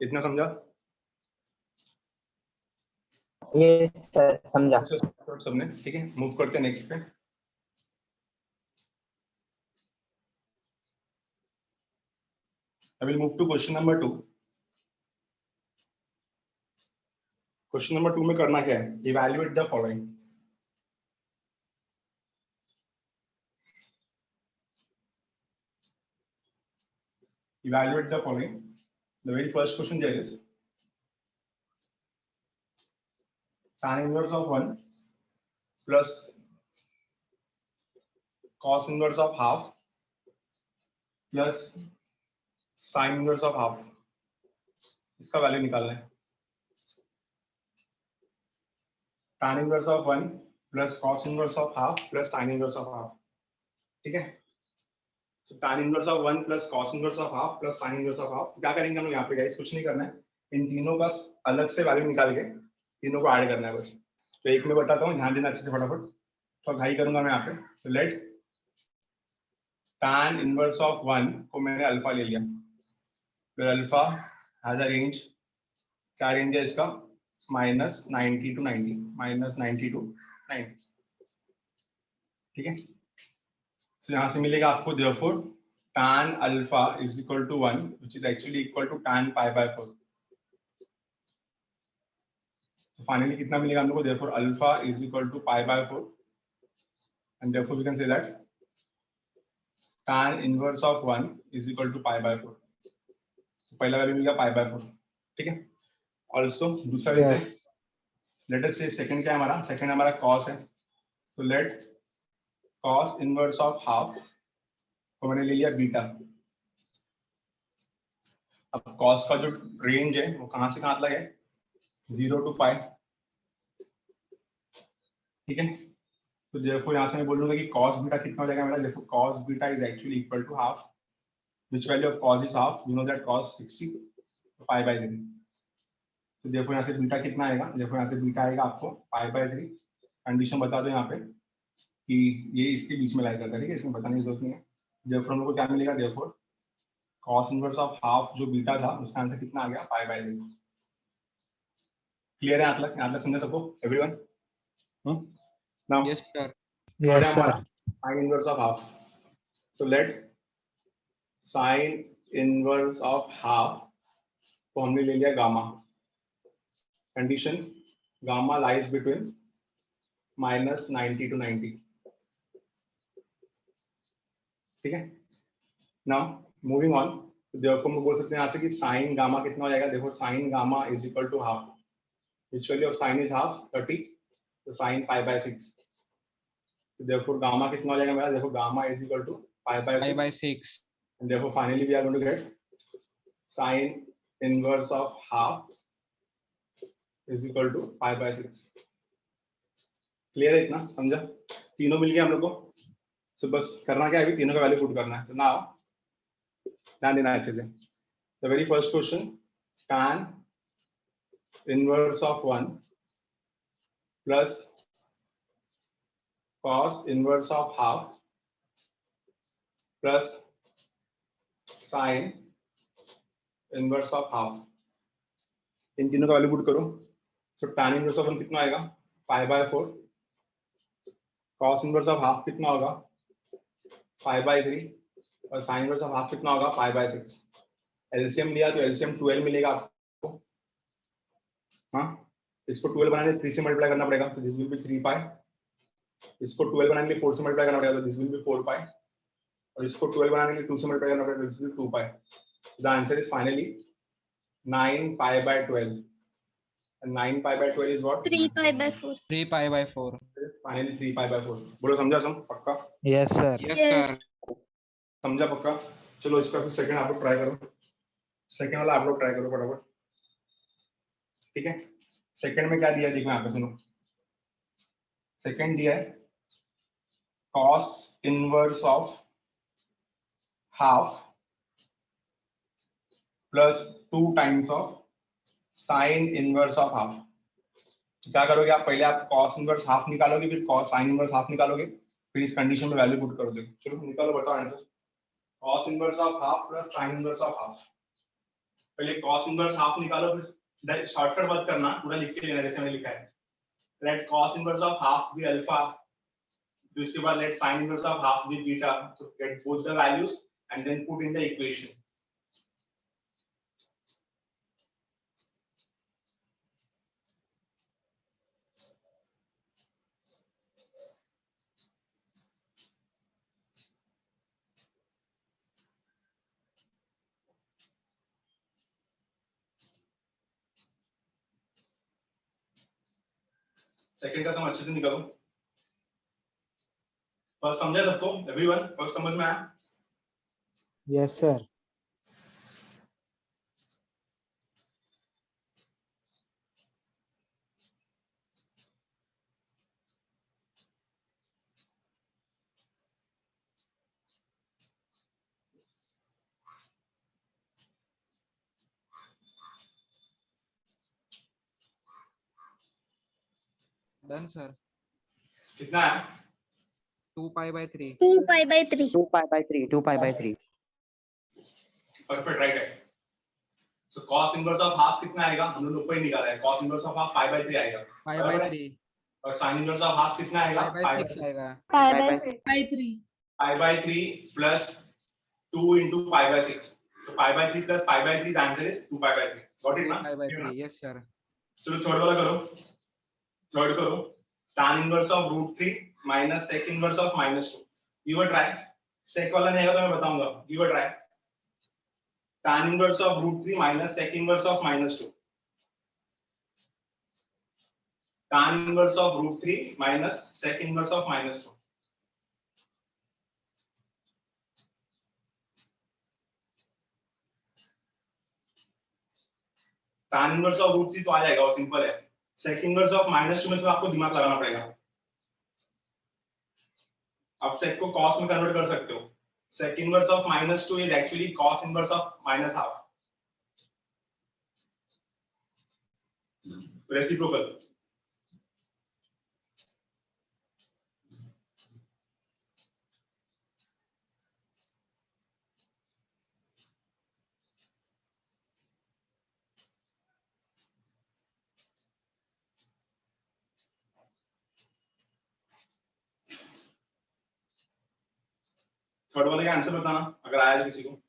Speaker 1: इतना समझा?
Speaker 2: Yes, sir. समझा।
Speaker 1: सबने? ठीक है, मूव करते हैं नेक्स्ट पे। I will move to question number 2। Question number 2 में करना क्या है? Evaluate the following. Evaluate the following. The very first question there is tan inverse of 1 plus cos inverse of half plus sin inverse of half, इसका value निकालना है। tan inverse of 1 plus cos inverse of half plus sin inverse of half, ठीक है? So tan inverse of 1 plus cos inverse of half plus sin inverse of half, क्या करेंगे हम लोग यहाँ पे गाइस? कुछ नहीं करना है, इन तीनों का अलग से वैल्यू निकाल के तीनों को ऐड करना है बस। तो एक में बताता हूँ, ध्यान देना अच्छे से फटाफट, तो घाई करूंगा मैं यहाँ पे। तो लेट tan इनवर्स ऑफ 1 को मैंने अल्फा ले लिया, फिर अल्फा हैज अ रेंज, क्या रेंज है इसका? -90 to 90, -90 to 90, ठीक है? तो यहाँ से मिलेगा आपको therefore tan alpha is equal to 1 which is actually equal to tan pi by 4। तो फाइनली कितना मिलेगा हम लोग को? therefore alpha is equal to pi by 4 and therefore we can say that tan inverse of 1 is equal to pi by 4। तो पहला value मिलेगा pi by 4, ठीक है? ऑल्सो दूसरा लेते हैं, लेट अस से सेकंड क्या है हमारा? सेकंड हमारा cos है, तो let cos inverse of half को मैंने ले लिया बीटा। अब cos का जो रेंज है वो कहां से कहां तक है? 0 to pi, ठीक है? तो therefore यहाँ से मैं बोलूंगा कि cos बीटा कितना हो जाएगा मेरा? देखो cos beta is actually equal to half, which value of cos is half? You know that cos 60 pi by 3। तो therefore यहाँ से बीटा कितना आएगा? देखो यहाँ से बीटा आएगा आपको pi by 3। कंडीशन बता दो यहाँ पे कि ये इसके बीच में लाई करता है, ठीक है? इसमें बताने की जरूरत नहीं है। therefore हम लोग को क्या मिलेगा? therefore cos inverse of half जो बीटा था उसका आंसर कितना आ गया? pi by 3। क्लियर है? यहाँ तक समझे सबको everyone? Now
Speaker 3: Yes, sir.
Speaker 1: Third है हमारा sin इनवर्स ऑफ हाफ। तो let sin inverse of half को हमने ले लिया gamma. Condition gamma lies between -90 to 90, ठीक है? नाउ मूविंग ऑन, therefore हम बोल सकते हैं यहाँ से कि sin गामा कितना हो जाएगा? देखो sin gamma is equal to half, which value of sin is half? 30, तो sin pi by 6। therefore gamma कितना हो जाएगा मेरा? देखो gamma is equal to pi by 6
Speaker 3: 5/6.
Speaker 1: and therefore finally we are going to get sin inverse of half is equal to pi by 6। Clear है? इतना समझा? तीनों मिल गए हम लोग को, तो बस करना क्या है? तीनों का वैल्यू पुट करना है। तो नाउ ध्यान देना अच्छे से। The very first question, tan inverse of 1 plus cos inverse of half plus sin inverse of half, इन तीनों का वैल्यू पुट करो। तो tan इनवर्स ऑफ 1 कितना आएगा? pi by 4। cos inverse of half कितना होगा? pi by 3। और sin इनवर्स ऑफ हाफ कितना होगा? pi by 6। एलसीएम लिया तो एलसीएम 12 मिलेगा आपको। हाँ, इसको 12 बनाने के लिए 3 से मल्टीप्लाई करना पड़ेगा, तो दिस विल बी 3 पाई। इसको 12 बनाने के लिए 4 से मल्टीप्लाई करना पड़ेगा, तो दिस विल बी 4 पाई। और इसको 12 बनाने के लिए 2 से मल्टीप्लाई करना पड़ेगा, तो this will be 2 pi. The answer is finally 9 pi by 12। And 9 pi by 12 is what?
Speaker 5: 3 pi by 4.
Speaker 3: 3 pi by 4.
Speaker 1: Finally 3 pi by 4. बोलो समझा सम पक्का?
Speaker 6: Yes, sir.
Speaker 3: Yes,
Speaker 5: Yes.
Speaker 3: sir.
Speaker 1: समझा पक्का? चलो इसका फिर सेकंड आप लोग ट्राई करो। सेकंड वाला आप लोग ट्राई करो फटाफट। ठीक है? सेकंड में क्या दिया है देखो यहाँ पे सुनो। सेकंड दिया है cos inverse of half plus 2 times of sin inverse of half। क्या करोगे आप? पहले आप cos इनवर्स हाफ निकालोगे, फिर cos sin इनवर्स हाफ निकालोगे, फिर इस कंडीशन में वैल्यू पुट करोगे। चलो निकालो, बताओ answer. cos inverse of half plus sin inverse of half. पहले cos इनवर्स हाफ निकालो, फिर शॉर्टकट मत करना, पूरा लिख के लेना जैसे मैंने लिखा है। Let cos inverse of half be alpha, फिर उसके बाद let sin inverse of half be beta, तो get both the values and then put in the equation. Second का सम अच्छे से निकालो। फर्स्ट समझा सबको? एवरीवन फर्स्ट समझ में आया?
Speaker 6: Yes, sir.
Speaker 3: Done, sir.
Speaker 1: कितना है?
Speaker 3: 2 pi by 3.
Speaker 5: 2 pi by 3.
Speaker 4: 2 pi by 3. 2 pi by 3.
Speaker 1: Perfect, right है। तो cos इनवर्स ऑफ हाफ कितना आएगा? हम लोग ऊपर ही निकाला है। cos inverse of half pi by 3 आएगा।
Speaker 3: Pi by 3.
Speaker 1: और sin इनवर्स ऑफ हाफ कितना आएगा?
Speaker 3: Pi by 6 आएगा.
Speaker 5: Pi
Speaker 4: Pi
Speaker 5: by
Speaker 4: by
Speaker 5: 6.
Speaker 1: Pi by 3 plus 2 into pi by 6। तो पाई by 3 plus pi by 3 the answer is 2 pi by 3। Got it ना?
Speaker 3: Pi by 3. Yes, sir.
Speaker 1: चलो third वाला करो। Third करो। tan inverse of √3 minus sec inverse of -2। Give a try. sec वाला नहीं आएगा तो मैं बताऊंगा। Give a try. tan inverse of √3 minus sec inverse of -2। tan inverse of √3 minus sec inverse of -2। tan inverse of √3 तो आ जाएगा और simple है। sec इनवर्स ऑफ -2 में तो आपको दिमाग लगाना पड़ेगा। आप sec को cos में कन्वर्ट कर सकते हो। sec inverse of -2 is actually cos inverse of -half. Reciprocal. Third वाले का आंसर बताना अगर आया किसी को।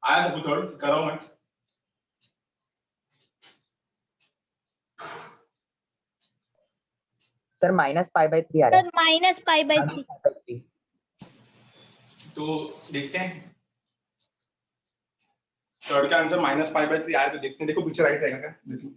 Speaker 1: आया सबको? थर्ड कराओ मैं।
Speaker 2: सर -pi/3 आ रहा
Speaker 5: Sir, minus pi by 3.
Speaker 2: है।
Speaker 1: तो देखते हैं थर्ड का आंसर -pi/3 आया तो देखते हैं। देखो पीछे राइट रहेगा क्या? देखो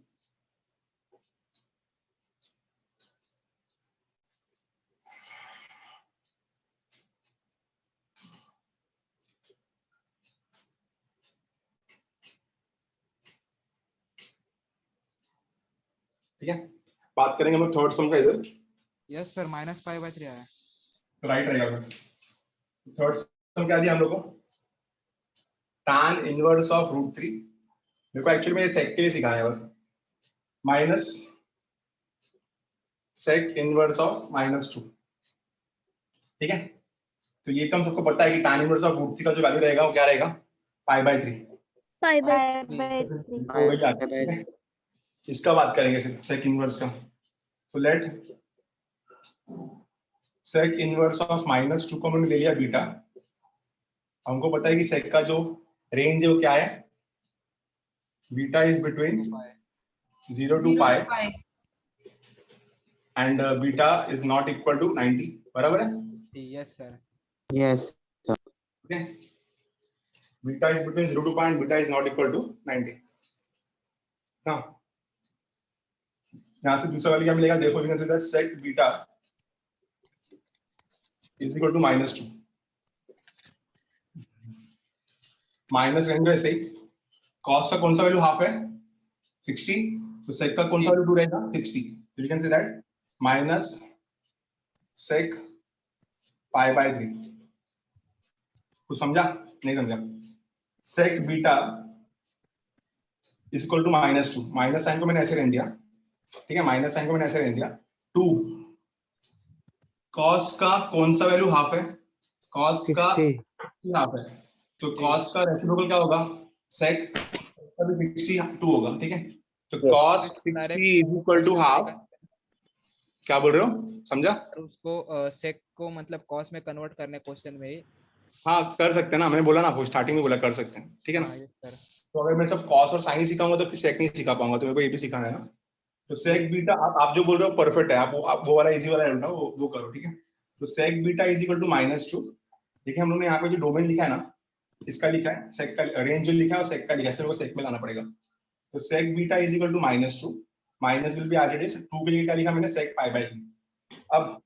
Speaker 1: ठीक है। बात करेंगे हम लोग थर्ड सम का इधर।
Speaker 3: यस सर -π/3 आया।
Speaker 1: तो राइट रहेगा फिर। थर्ड सम क्या दिया हम लोग को? tan inverse of √3। देखो एक्चुअली मैं सेक के लिए सिखाया है बस। Minus sec inverse of -2। ठीक है, तो ये तो हम सबको पता है कि tan इनवर्स ऑफ √3 का जो वैल्यू रहेगा वो क्या रहेगा? π/3।
Speaker 5: Pi by
Speaker 3: three.
Speaker 5: थ्री।
Speaker 1: वो वही आता है, ठीक है? इसका बात करेंगे सेक इनवर्स का। तो लेट सेक इनवर्स ऑफ -2 को हमने ले लिया बीटा। हमको पता है कि सेक का जो रेंज है वो क्या है? Beta is between 0 to pi and beta is not equal to 90। बराबर है?
Speaker 3: Yes sir.
Speaker 4: Yes.
Speaker 1: Okay, beta is between 0 to pi and beta is not equal to 90। Now यहां से दूसरा वाली क्या मिलेगा? देखो we can say that sec beta is equal to -2। Minus रहेंगे ऐसे ही। कॉस का कौन सा वैल्यू हाफ है? 60। तो सेक का कौन सा वैल्यू 2 रहेगा? 60। तो you can say that minus sec π/3। कुछ समझा? नहीं समझा? Sec beta is equal to -2। Minus sine को मैंने ऐसे रहने दिया, ठीक है? माइनस साइन को मैंने ऐसे रहने दिया। 2 कॉस का कौन सा वैल्यू हाफ है? कॉस का
Speaker 6: 60।
Speaker 1: हाफ है, तो कॉस का रेसिप्रोकल क्या होगा? सेक का भी 62 होगा, ठीक है? तो
Speaker 2: Yes.
Speaker 1: Cos 60 is equal to half. क्या बोल रहे हो? समझा?
Speaker 3: उसको सेक को मतलब कॉस में कन्वर्ट करने क्वेश्चन में ही।
Speaker 1: हाँ कर सकते हैं ना, मैंने बोला ना आपको स्टार्टिंग में बोला कर सकते हैं, ठीक है ना?
Speaker 3: हाँ, yes, sir।
Speaker 1: तो अगर मैं सब कॉस और साइन ही सिखाऊंगा तो फिर सेक नहीं सिखा पाऊंगा, तो मेरे को ये भी सिखाना है ना। तो सेक बीटा आप जो बोल रहे हो परफेक्ट है, आप वो वाला इजी वाला है ना, वो करो, ठीक है? तो sec beta is equal to -2। देखिए हम लोगों ने यहाँ पे जो डोमेन लिखा है ना, इसका लिखा है सेक का रेंज जो लिखा है और सेक का लिखा है, इसमें सेक में लाना पड़ेगा। तो sec beta is equal to -2 minus will be as it is. 2 के लिए क्या लिखा मैंने? सेक π/3। अब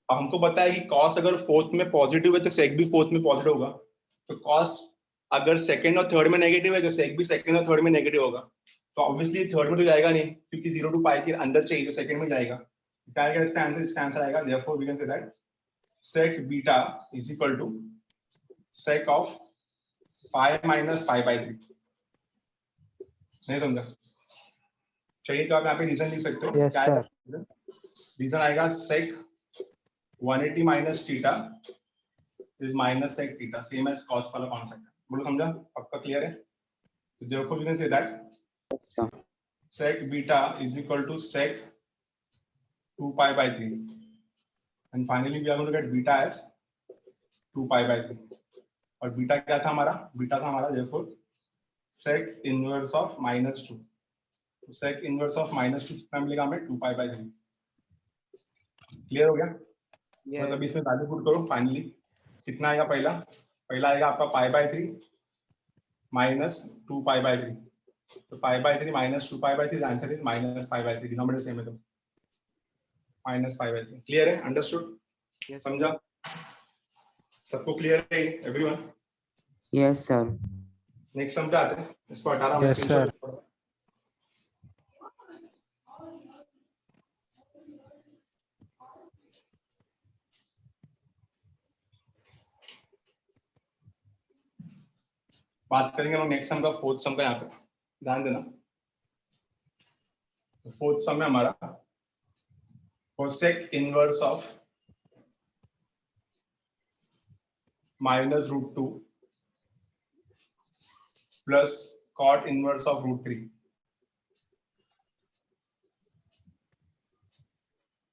Speaker 1: हमको पता है कि कॉस अगर फोर्थ में पॉजिटिव है तो सेक भी फोर्थ में पॉजिटिव होगा। तो कॉस अगर सेकंड और थर्ड में नेगेटिव है तो सेक भी सेकंड और थर्ड में नेगेटिव होगा। तो ऑब्वियसली थर्ड में तो जाएगा नहीं, क्योंकि 0 to pi के अंदर चाहिए, तो सेकंड में जाएगा। क्या आएगा इसका आंसर? इसका आंसर आएगा therefore we can say that sec beta is equal to sec of pi minus π/3। नहीं समझा? चाहिए तो आप यहाँ पे रीजन लिख सकते हो।
Speaker 6: Yes,
Speaker 1: क्या
Speaker 6: sir.
Speaker 1: आएगा? रीजन आएगा sec 180 minus theta is minus sec theta, same as cos वाला कॉन्सेप्ट। बोलो समझा? पक्का क्लियर है? तो therefore we can say that
Speaker 4: Yes, sir.
Speaker 1: sec beta is equal to sec 2π/3 and finally we are going to get beta as 2π/3। और beta क्या था हमारा? बीटा था हमारा therefore sec inverse of -2। तो sec inverse of -2 कितना मिलेगा हमें? 2π/3। क्लियर हो गया? बस अभी इसमें वैल्यू पुट करो। फाइनली कितना आएगा? पहला आएगा आपका π/3 माइनस 2π/3। तो π/3 माइनस 2π/3 आंसर इज -π/3। डिनोमिनेटर सेम है तो -π/3। क्लियर है? अंडरस्टूड?
Speaker 3: Yes,
Speaker 1: समझा? सबको क्लियर है everyone?
Speaker 4: Yes, sir.
Speaker 1: Next sum पे आते हैं। इसको हटा रहा हूं,
Speaker 6: Yes, sir.
Speaker 1: स्क्रीनशॉट। बात करेंगे हम नेक्स्ट सम का, फोर्थ सम का। यहाँ पे ध्यान देना। फोर्थ सम है हमारा cosec inverse of -√2 plus cot inverse of √3।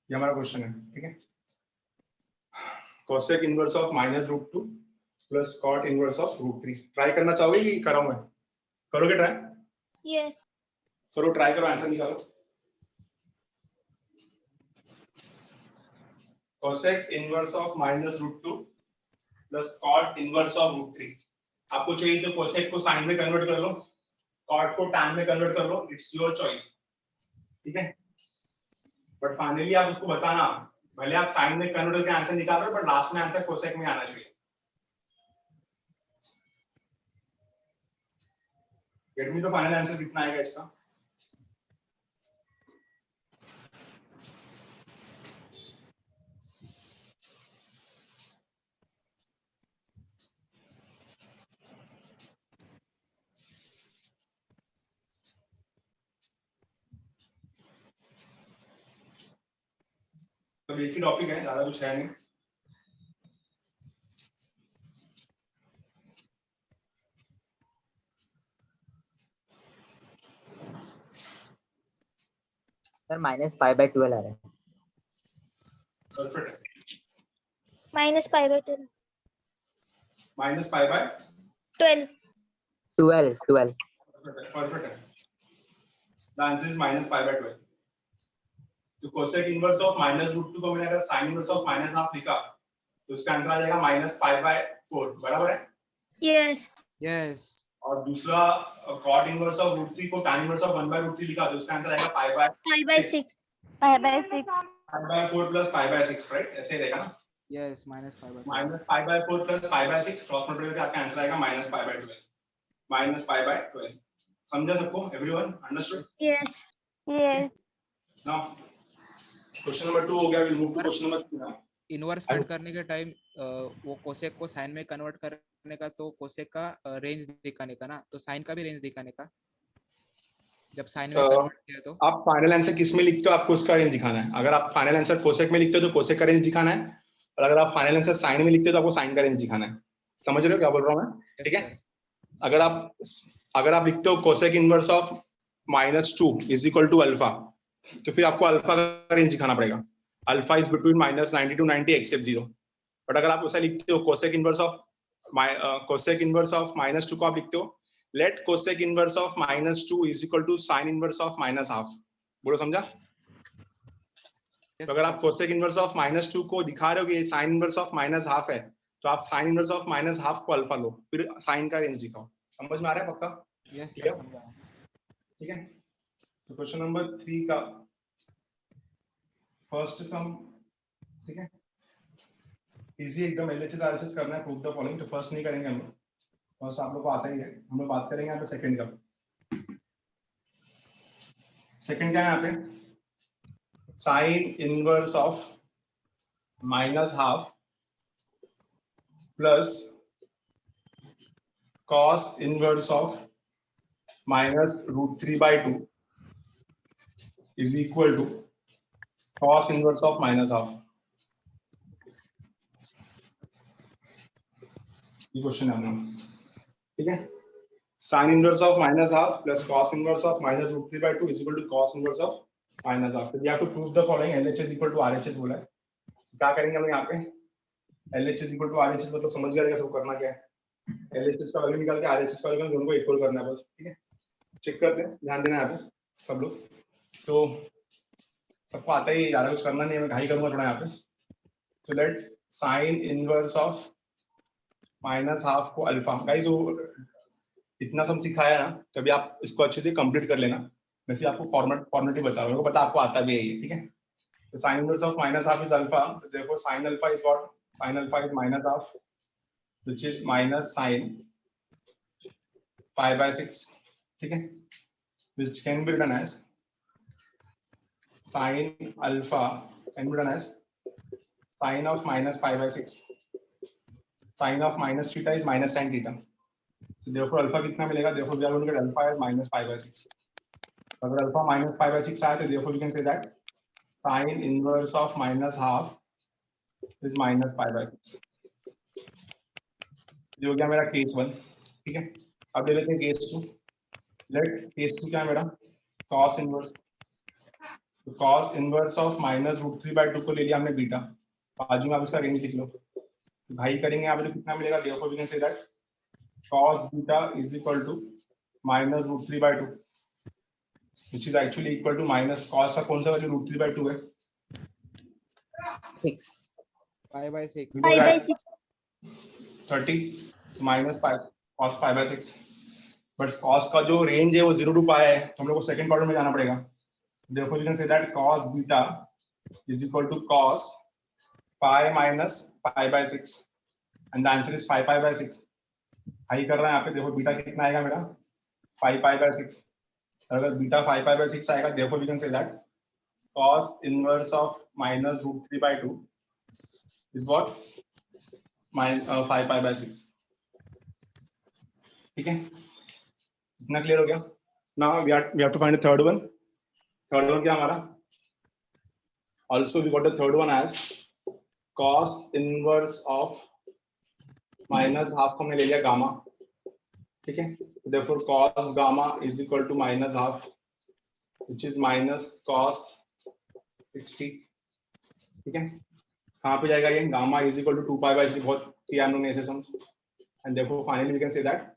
Speaker 1: ये हमारा क्वेश्चन है, ठीक है? Cosec inverse of -√2 plus cot inverse of √3। Try करना चाहोगे कि कराऊं मैं? करोगे ट्राई?
Speaker 5: यस।
Speaker 1: करो, ट्राई करो, आंसर निकालो। Cosec inverse of -√2 plus cot inverse of √3। आपको चाहिए तो कोसेक को साइन में कन्वर्ट कर लो, कॉट को टैन में कन्वर्ट कर लो, इट्स योर चॉइस, ठीक है? बट फाइनली आप उसको बताना, भले आप साइन में कन्वर्ट करके आंसर निकाल रहे हो, बट लास्ट में आंसर कोसेक में आना चाहिए। गेट मी तो फाइनल आंसर कितना आएगा इसका? तो एक ही टॉपिक है, ज्यादा कुछ है नहीं।
Speaker 2: सर -5/12 आ रहा है।
Speaker 1: परफेक्ट है।
Speaker 5: -5/12
Speaker 1: -5/12
Speaker 2: 12
Speaker 1: परफेक्ट है। The answer is -5/12। तो कोसेक इनवर्स ऑफ -√2 को मैंने अगर साइन इनवर्स ऑफ -12 लिखा तो उसका आंसर आ जाएगा -5/4, बराबर है।
Speaker 5: यस
Speaker 3: यस
Speaker 1: और दूसरा कॉट इनवर्स ऑफ √3 को tan इनवर्स ऑफ 1/√3 लिखा तो उसका आंसर आएगा
Speaker 5: 5/6 5/6
Speaker 1: 5/4 प्लस 5/6, राइट? ऐसे ही रहेगा ना।
Speaker 3: यस -5/4
Speaker 1: -5/4 प्लस 5/6 क्रॉस मल्टीप्लाई करके आपका आंसर आएगा -5/12 समझा सबको? Everyone understood?
Speaker 5: Yes yes
Speaker 1: now question number 2 हो गया। Will move to question number 3 now.
Speaker 3: Inverse find करने के टाइम वो कोसेक को साइन में कन्वर्ट करने का, तो कोसेक का रेंज दिखाने का ना, तो साइन का भी रेंज दिखाने का जब साइन में कन्वर्ट किया तो।
Speaker 1: आप फाइनल आंसर किस में लिखते हो आपको उसका रेंज दिखाना है। अगर आप फाइनल आंसर कोसेक में लिखते हो तो कोसेक का रेंज दिखाना है, और अगर आप फाइनल आंसर साइन में लिखते हो तो आपको साइन का रेंज दिखाना है। समझ रहे हो क्या बोल रहा हूँ मैं? ठीक है। अगर आप लिखते हो cosec inverse of -2 is equal to alpha, तो फिर आपको अल्फा का रेंज दिखाना पड़ेगा। Alpha is between -90 to 90 except 0। But अगर आप उसे लिखते हो कोसेक इनवर्स ऑफ -2 को आप लिखते हो let cosec inverse of -2 is equal to sine inverse of -12। बोलो समझा? तो अगर आप कोसेक इनवर्स ऑफ -2 को दिखा रहे हो कि ये साइन इनवर्स ऑफ -12 है, तो आप साइन इनवर्स ऑफ -12 को अल्फा लो, फिर साइन का रेंज दिखाओ। समझ में आ रहा है पक्का?
Speaker 3: यस
Speaker 1: ठीक है?
Speaker 3: समझा।
Speaker 1: ठीक है। तो क्वेश्चन नंबर 3 का फर्स्ट सम, ठीक है, इजी एकदम एलएचएस आरएचएस करना है। Prove the following. तो फर्स्ट नहीं करेंगे हम लोग, फर्स्ट आप लोग को आता ही है। हम लोग बात करेंगे यहाँ पे सेकंड का। सेकंड क्या है यहाँ पे? Sine inverse of -12 plus cos inverse of -√3/2 is equal to cos inverse of -12। ये क्वेश्चन है हम लोग, ठीक है। Sine inverse of -12 plus cos inverse of -√3/2 is equal to cos inverse of -12। तो you have to prove the following. LHS equal to RHS बोला है। क्या करेंगे हम यहाँ पे? एलएचएस इक्वल टू आरएचएस मतलब समझ गए सब करना क्या है। एलएचएस का वैल्यू निकाल के आरएचएस का वैल्यू दोनों को इक्वल करना है बस, ठीक है। चेक करते हैं, ध्यान देना यहाँ पे सब लोग। तो सबको आता ही, ज्यादा कुछ करना नहीं है, मैं घाई करूंगा थोड़ा यहाँ पे। तो लेट साइन इनवर्स ऑफ -12 को अल्फा। गाइस वो इतना सब सिखाया ना, कभी आप इसको अच्छे से कंप्लीट कर लेना। मैं सिर्फ आपको फॉर्मेटिव बता रहा हूँ, पता आपको आता भी है ये, ठीक है। तो sine inverse of -12 is alpha, therefore sine alpha is what? Sine alpha is -12 which is minus sine π/6, ठीक है, which can be written as sin alpha can be written as sin of -π/6. sin of minus theta is minus sin theta. So therefore alpha कितना मिलेगा? Therefore we are going to get alpha as -π/6. अगर alpha -π/6 आया तो therefore we can say that sin inverse of -12 is -π/6. ये हो गया मेरा case 1, ठीक है। अब ले लेते हैं केस 2। लेट केस 2 क्या है मेरा? cos inverse. तो cos इनवर्स ऑफ -√3/2 को ले लिया हमने बीटा, बाजू में आप उसका रेंज लिख लो। भाई करेंगे यहाँ पे कितना मिलेगा? therefore we can say that cos beta is equal to -√3/2 which is actually equal to minus cos का कौन सा वैल्यू? √3/2 है,
Speaker 2: 6
Speaker 3: 5/6
Speaker 1: We know that
Speaker 5: 5/6
Speaker 1: 30 minus 5 cos 5/6। But cos का जो रेंज है वो 0 to पाई है, तो हम लोग को सेकंड क्वाड्रेंट में जाना पड़ेगा। therefore we can say that cos beta is equal to cos pi minus π/6 and the answer is 5π/6। High कर रहा है यहाँ पे, देखो बीटा कितना आएगा मेरा? 5π/6। अगर बीटा 5π/6 आएगा, therefore we can say that cos inverse of -√3/2 is what? 5π/6, ठीक है। इतना क्लियर हो गया? Now we have to find a third one। Third one क्या हमारा? Also we got the third one as cos inverse of minus half को हमने ले लिया गामा, ठीक है, therefore cos gamma is equal to minus half which is minus cos 60, ठीक है, कहाँ पे जाएगा ये, gamma is equal to 2 pi by 3, बहुत किया हम लोगों ने ऐसे सम, and therefore finally we can say that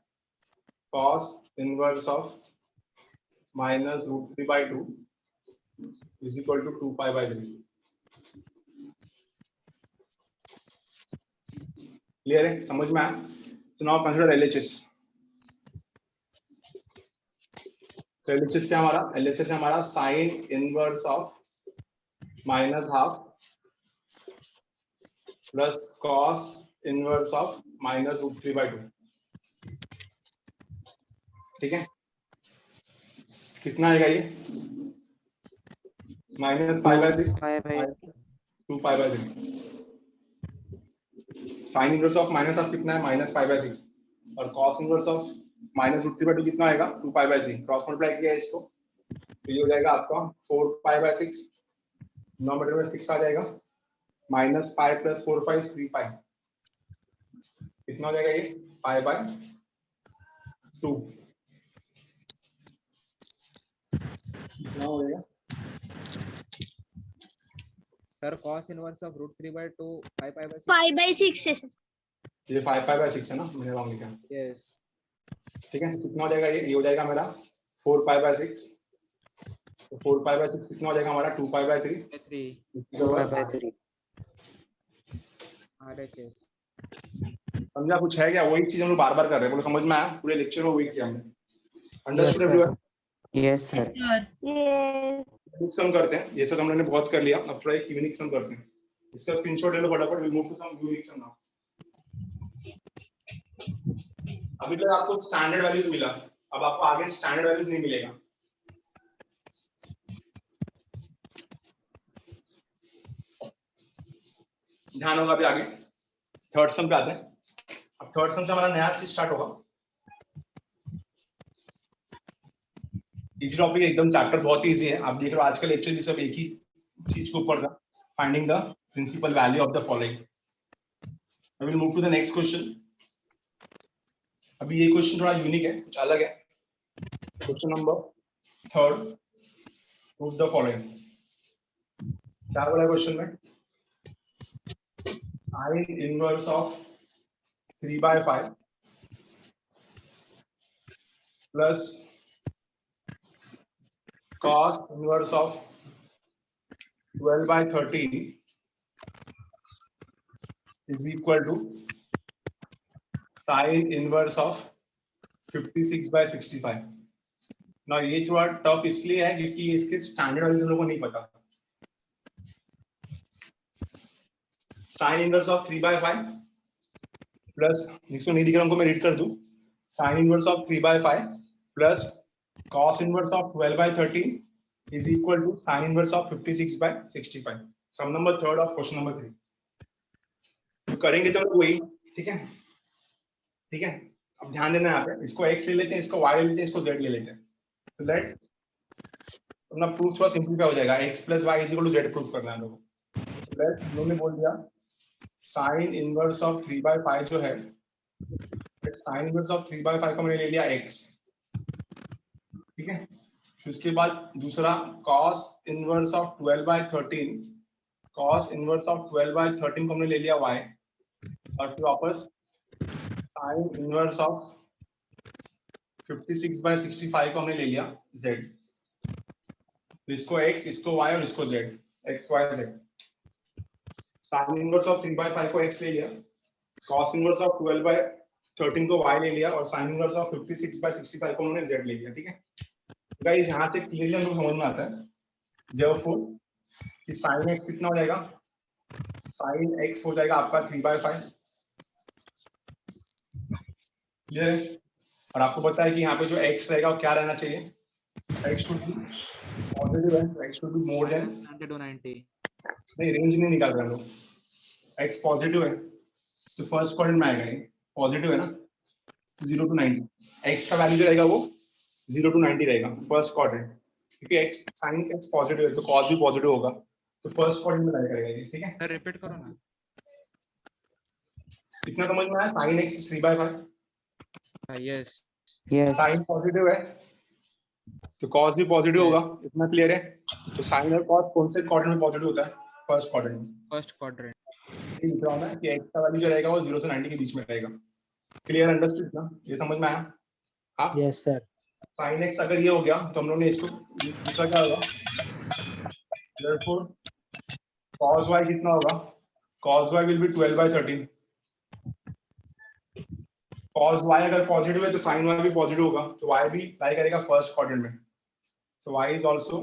Speaker 1: cos inverse of minus root 3 by 2 is equal to 2 pi by 3. Clear है, समझ में आया? तो नाउ कंसीडर एलएचएस. तो एलएचएस क्या हमारा, एलएचएस है हमारा sine inverse of minus half plus cos inverse of minus root 3 by 2, ठीक है, कितना आएगा ये, minus 5 by 6 2 pi by 3. Sine inverse of minus of कितना है, माइनस 5 by 6, और cos inverse of minus root 3 by 2 कितना आएगा, 2 pi by 3. क्रॉस मल्टीप्लाई किया है इसको तो ये हो जाएगा आपका 4 pi by 6, डिनोमिनेटर में 6 आ जाएगा, माइनस 5 प्लस 4 5 3 pi, कितना हो जाएगा ये, pi by 2, कितना हो जाएगा
Speaker 3: sir cos inverse of root 3 by 2 5 pi by 6.
Speaker 5: 5 by 6 है सर.
Speaker 1: ये 5 pi by 6 है ना, मैंने रॉन्ग लिखा,
Speaker 3: यस
Speaker 1: ठीक है, कितना हो जाएगा ये हो जाएगा मेरा 4 pi by 6, तो 4 pi by 6 कितना हो जाएगा हमारा 2 pi by 3
Speaker 3: 3 RHS.
Speaker 1: समझा कुछ है क्या, वही चीज हम लोग बार बार कर रहे हैं, बोलो समझ में आया, पूरे लेक्चर में वही किया हमने, understood everyone?
Speaker 4: Yes, sir.
Speaker 5: Yes.
Speaker 1: यूनिक सम करते हैं, ये सब हम लोगों ने बहुत कर लिया, अब थोड़ा एक यूनिक सम करते हैं, इसका स्क्रीनशॉट ले लो फटाफट, will move to some unique sum now. अभी तक आपको स्टैंडर्ड वैल्यूज मिला, अब आपको आगे स्टैंडर्ड वैल्यूज नहीं मिलेगा. ध्यान होगा अभी आगे थर्ड सम पे आते हैं. अब थर्ड सम से हमारा नया स्टार्ट होगा. इजी टॉपिक एकदम, चैप्टर बहुत इजी है, आप देख रहे हो आजकल लेक्चर भी सब एक ही चीज के ऊपर था, finding the principal value of the following. I will move to the next question. अभी ये क्वेश्चन थोड़ा यूनिक है, कुछ अलग है. Question number third, prove the following. क्या बोला क्वेश्चन में, sine inverse of 3 by 5 plus cos inverse of 12 by 13 is equal to sin inverse of 56 by 65. Now ये थोड़ा टफ इसलिए है क्योंकि इसके स्टैंडर्ड वैल्यूज हम लोगों को नहीं पता. sin inverse of 3 by 5 plus, जिसको नहीं दिख रहा उनको मैं रीड कर दूं, sin inverse of 3 by 5 plus cos inverse of 12 by 13 is equal to sin inverse of 56 by 65. Sum number third of question number 3. तो करेंगे तो वही, ठीक है, ठीक है. अब ध्यान देना यहाँ पे, इसको x ले लेते हैं, इसको y ले लेते हैं, इसको z ले लेते हैं. so that अपना प्रूफ थोड़ा सिंपलीफाई हो जाएगा, x plus y is equal to z proof करना है हम लोगों को. so that हम लोगों ने बोल दिया sin inverse of 3 by 5 जो है, sin inverse of 3 by 5 को मैंने ले लिया x, ठीक है. फिर उसके बाद दूसरा cos inverse of 12 by 13, cos inverse of 12 by 13 को हमने ले लिया y, और फिर वापस sin इनवर्स ऑफ 56 by 65 को हमने ले लिया z. तो इसको x, इसको y और इसको z, x y z. sin inverse of 3 by 5 को x ले लिया, cos इनवर्स ऑफ 12 by 13 को y ले लिया, और sin इनवर्स ऑफ 56 by 65 को हमने z ले लिया, ठीक है. गाइस यहाँ से क्लियरली हमको समझ में आता है therefore कि sin x कितना हो जाएगा, sin x हो जाएगा आपका 3 by 5. क्लियर है. और आपको पता है कि यहाँ पे जो x रहेगा वो क्या रहना चाहिए, x should be positive है, x should be more than
Speaker 3: 90 to 90.
Speaker 1: नहीं, रेंज नहीं निकाल रहे हम लोग, x पॉजिटिव है तो फर्स्ट क्वाड्रेंट में आएगा, ये पॉजिटिव है ना, 0 to 90. x का वैल्यू जो रहेगा वो 0 to 90 रहेगा फर्स्ट क्वाड्रेंट, क्योंकि x sin x पॉजिटिव है तो cos भी पॉजिटिव होगा, तो फर्स्ट क्वाड्रेंट में लाई करेगा ये, ठीक है।
Speaker 3: सर रिपीट करो ना।
Speaker 1: इतना समझ में आया? Sine x 3/5,
Speaker 3: yes
Speaker 4: Yes.
Speaker 1: Sine positive है तो कॉस भी पॉजिटिव
Speaker 3: Yes.
Speaker 1: होगा, इतना क्लियर है। तो साइन और कॉस कौन से क्वाड्रेंट में पॉजिटिव होता है? फर्स्ट क्वाड्रेंट में।
Speaker 3: First quadrant.
Speaker 1: लिख रहा हूं मैं कि एक्स का वैल्यू जो रहेगा वो 0 से 90 के बीच में रहेगा। क्लियर, अंडरस्टूड ना? ये समझ में आया? हाँ।
Speaker 6: Yes, sir.
Speaker 1: साइन एक्स अगर ये हो गया तो हम लोगों ने इसको दूसरा क्या होगा? therefore cos y कितना होगा? cos y will be 12/13। cos y अगर पॉजिटिव है तो sin y भी पॉजिटिव होगा, तो y भी लाई करेगा फर्स्ट क्वाड्रेंट में। तो y is also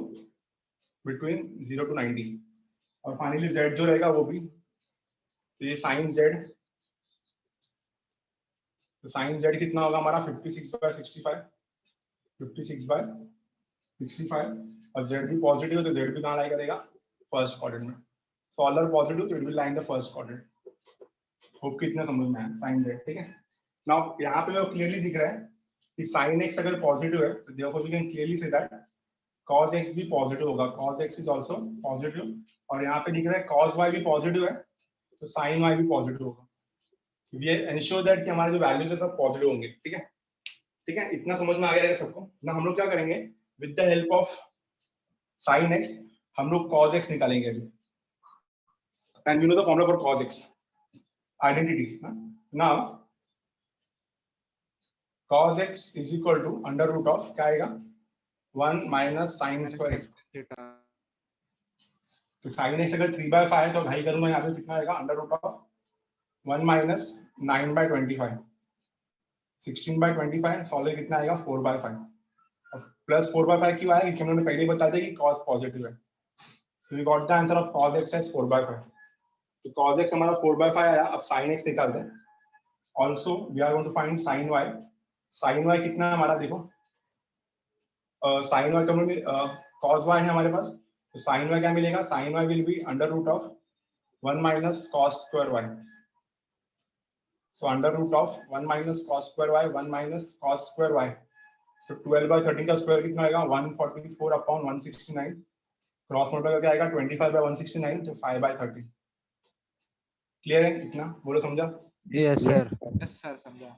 Speaker 1: between 0 to 90। और फाइनली z जो रहेगा वो भी, तो ये sin z, तो sin z कितना होगा हमारा? 56/65, 56/65। और z भी पॉजिटिव है तो z भी कहाँ लाई करेगा? फर्स्ट क्वाड्रेंट में। so all are positive so it will lie in the first quadrant। Hope कि इतना समझ में आया sin z, ठीक है। नाउ यहाँ पे क्लियरली दिख रहा है कि sin x अगर पॉजिटिव है तो therefore we can clearly say that cos x भी पॉजिटिव होगा, cos x is also positive. और यहाँ पे दिख रहा है cos y भी पॉजिटिव है तो sin y भी पॉजिटिव होगा। we ensure that कि हमारे जो वैल्यूज है सब पॉजिटिव होंगे, ठीक है। ठीक है, इतना समझ में आ गया सबको ना? हम लोग क्या करेंगे, with the help of sin x हम लोग cos x निकालेंगे अभी। and you know the formula for cos x identity, now cos x is equal to under root of क्या आएगा? 1 minus sin square x।
Speaker 3: Theta.
Speaker 1: तो sin x अगर 3/5 है तो भाई करूंगा यहाँ पे कितना आएगा? Under root of 1 minus 9/25, 16/25 solve कितना आएगा? 4/5। प्लस 4/5 क्यों आया? क्योंकि उन्होंने पहले ही बता दिया कि cos पॉजिटिव है। तो we got the answer of cos x as 4/5। तो cos x हमारा 4/5 आया। अब sin x निकालते हैं। Also we are going to find sin y। sin y कितना है हमारा? देखो sin y तो cos y है हमारे पास, तो sin y क्या मिलेगा? sin y will be under root of 1 minus cos square y। so under root of 1 minus cos square y, 1 minus cos square y। तो 12/13 का स्क्वायर कितना आएगा? 144/169। क्रॉस मल्टीप्लाई करके आएगा 25/169, तो 5/30। क्लियर है इतना? बोलो समझा?
Speaker 6: Yes, sir.
Speaker 3: यस सर समझा।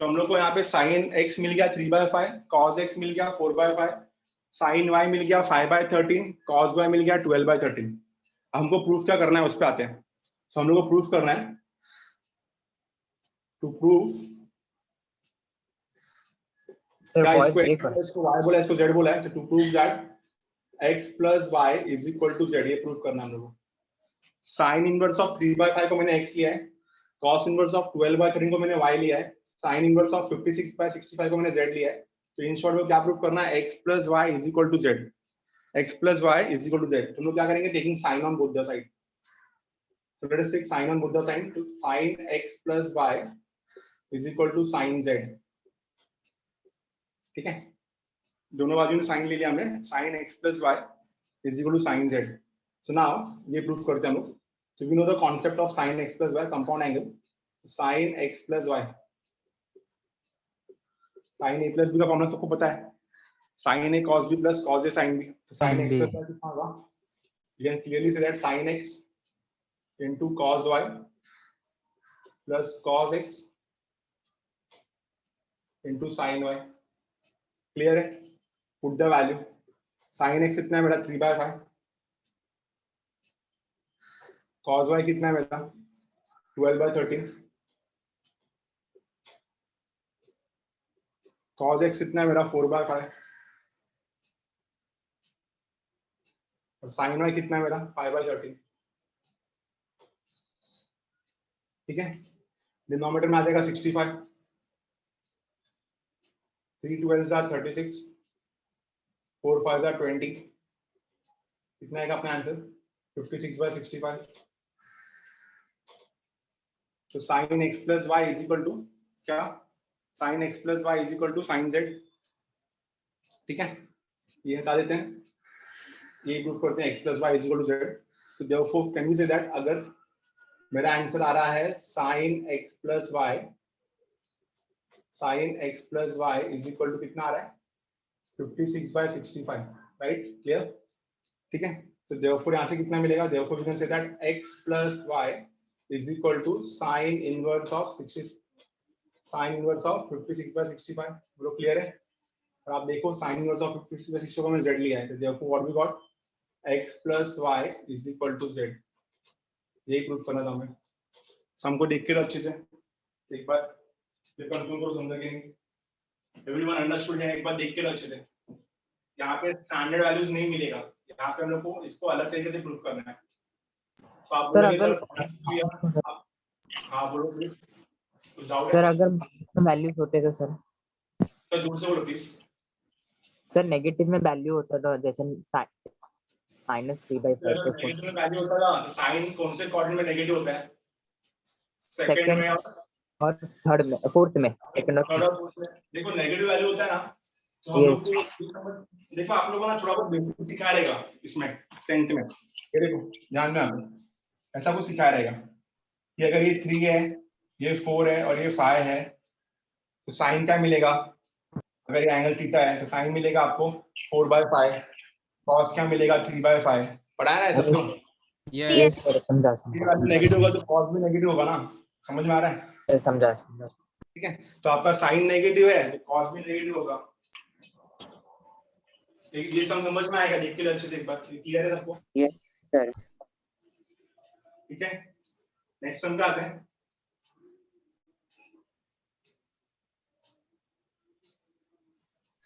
Speaker 1: तो हम लोग को यहाँ पे sin x मिल गया 3/5, cos x मिल गया 4/5, sin y मिल गया 5/13, cos y मिल गया 12/13। हमको प्रूफ क्या करना है उस पर आते हैं। तो हम लोग को प्रूफ करना है, टू प्रूव
Speaker 2: Sir,
Speaker 1: क्या,
Speaker 2: voice
Speaker 1: इसको
Speaker 2: break हो रहा है।
Speaker 1: इसको y बोला, इसको z बोला है, तो to prove that x plus y is equal to z, ये प्रूव करना हम लोग को। sin इनवर्स ऑफ 3/5 को मैंने x लिया है, cos इनवर्स ऑफ 12/13 को मैंने y लिया है, sin इनवर्स ऑफ 56/65 को मैंने z लिया है। तो इन शॉर्ट में क्या प्रूव करना है? x plus y is equal to z, x plus y is equal to z। तुम लोग क्या करेंगे? Taking sin on both the side, so let us take sin on both the side, to sin x plus y is equal to sin z। ठीक है, दोनों बाजू में sign ले लिया हमने, sin x plus y is equal to sin z। so now ये proof करते हैं हम लोग। so we know the concept of sin x plus y, compound angle sin x plus y। sin a plus b का formula सबको पता है, sin a cos b plus cos a sin b। तो sin x plus y कितना होगा? you can clearly say that sin x into cos y plus cos x into sin y। Clear है? Put the value. sin x कितना है मेरा? 3/5। cos y कितना है मेरा? 12/13। cos x कितना है मेरा? 4/5। और sin y कितना है मेरा? 5/13। ठीक है, डिनोमिनेटर में आ जाएगा 65, 3 12s are 36, 4 5s are 20। कितना आएगा अपना आंसर? 56/65। तो sin x plus y is equal to क्या? sin x plus y is equal to sin z। ठीक है, ये हटा देते हैं, ये प्रूफ करते हैं x plus y is equal to z। तो therefore can we say that अगर मेरा आंसर आ रहा है sin x plus y, sin x plus y is equal to कितना आ रहा है? 56/65, राइट? क्लियर? ठीक है, तो therefore यहाँ से कितना मिलेगा? Therefore we can say that x plus y is equal to sin inverse of 56/65. बोलो क्लियर है? और आप देखो sin inverse of 56/65 को मैंने z लिया है, तो therefore what we got, x plus y is equal to z. यही प्रूफ करना था हमें. हमको देख के अच्छे से एक बार कंफ्यूज करो, समझा कि नहीं? एवरीवन अंडरस्टूड है? एक बार देख के अच्छे से. यहाँ पे स्टैंडर्ड वैल्यूज नहीं मिलेगा, यहाँ पे हम लोग को इसको अलग तरीके से प्रूफ करना है. तो आप
Speaker 2: सर
Speaker 1: बोलोगे
Speaker 2: अगर
Speaker 1: सर, हाँ बोलो प्लीज. कुछ डाउट
Speaker 2: सर
Speaker 1: है?
Speaker 2: अगर वैल्यूज होते तो सर
Speaker 1: तो जोर से बोलो प्लीज.
Speaker 2: सर नेगेटिव में वैल्यू होता तो जैसे -3/5 तो
Speaker 1: नेगेटिव में वैल्यू होता है, साइन कौन से क्वाड्रेंट में नेगेटिव होता है? सेकंड में
Speaker 2: और थर्ड में, फोर्थ में, सेकंड और
Speaker 1: थर्ड और फोर्थ में. देखो नेगेटिव वैल्यू होता है ना, तो हम लोग को देखो आप लोगों ने थोड़ा बहुत बेसिक सिखाया रहेगा इसमें 10th में. ये देखो ध्यान में आप ऐसा कुछ सिखाया रहेगा कि अगर ये 3 है, ये 4 है और ये 5 है, तो साइन क्या मिलेगा? अगर ये एंगल थीटा है तो साइन मिलेगा आपको 4/5. कॉस क्या मिलेगा? 3/5. पढ़ा है ना सब? तो
Speaker 2: यस सर समझा
Speaker 1: नेगेटिव होगा तो कॉस भी नेगेटिव होगा ना. समझ में आ रहा है?
Speaker 2: समझा.
Speaker 1: ठीक है, तो आपका साइन नेगेटिव है तो कॉस भी नेगेटिव होगा. ये समझ में आएगा? देख के अच्छे से एक बार. क्लियर है सबको?
Speaker 4: Yes sir.
Speaker 1: ठीक है, नेक्स्ट सम पे आते हैं.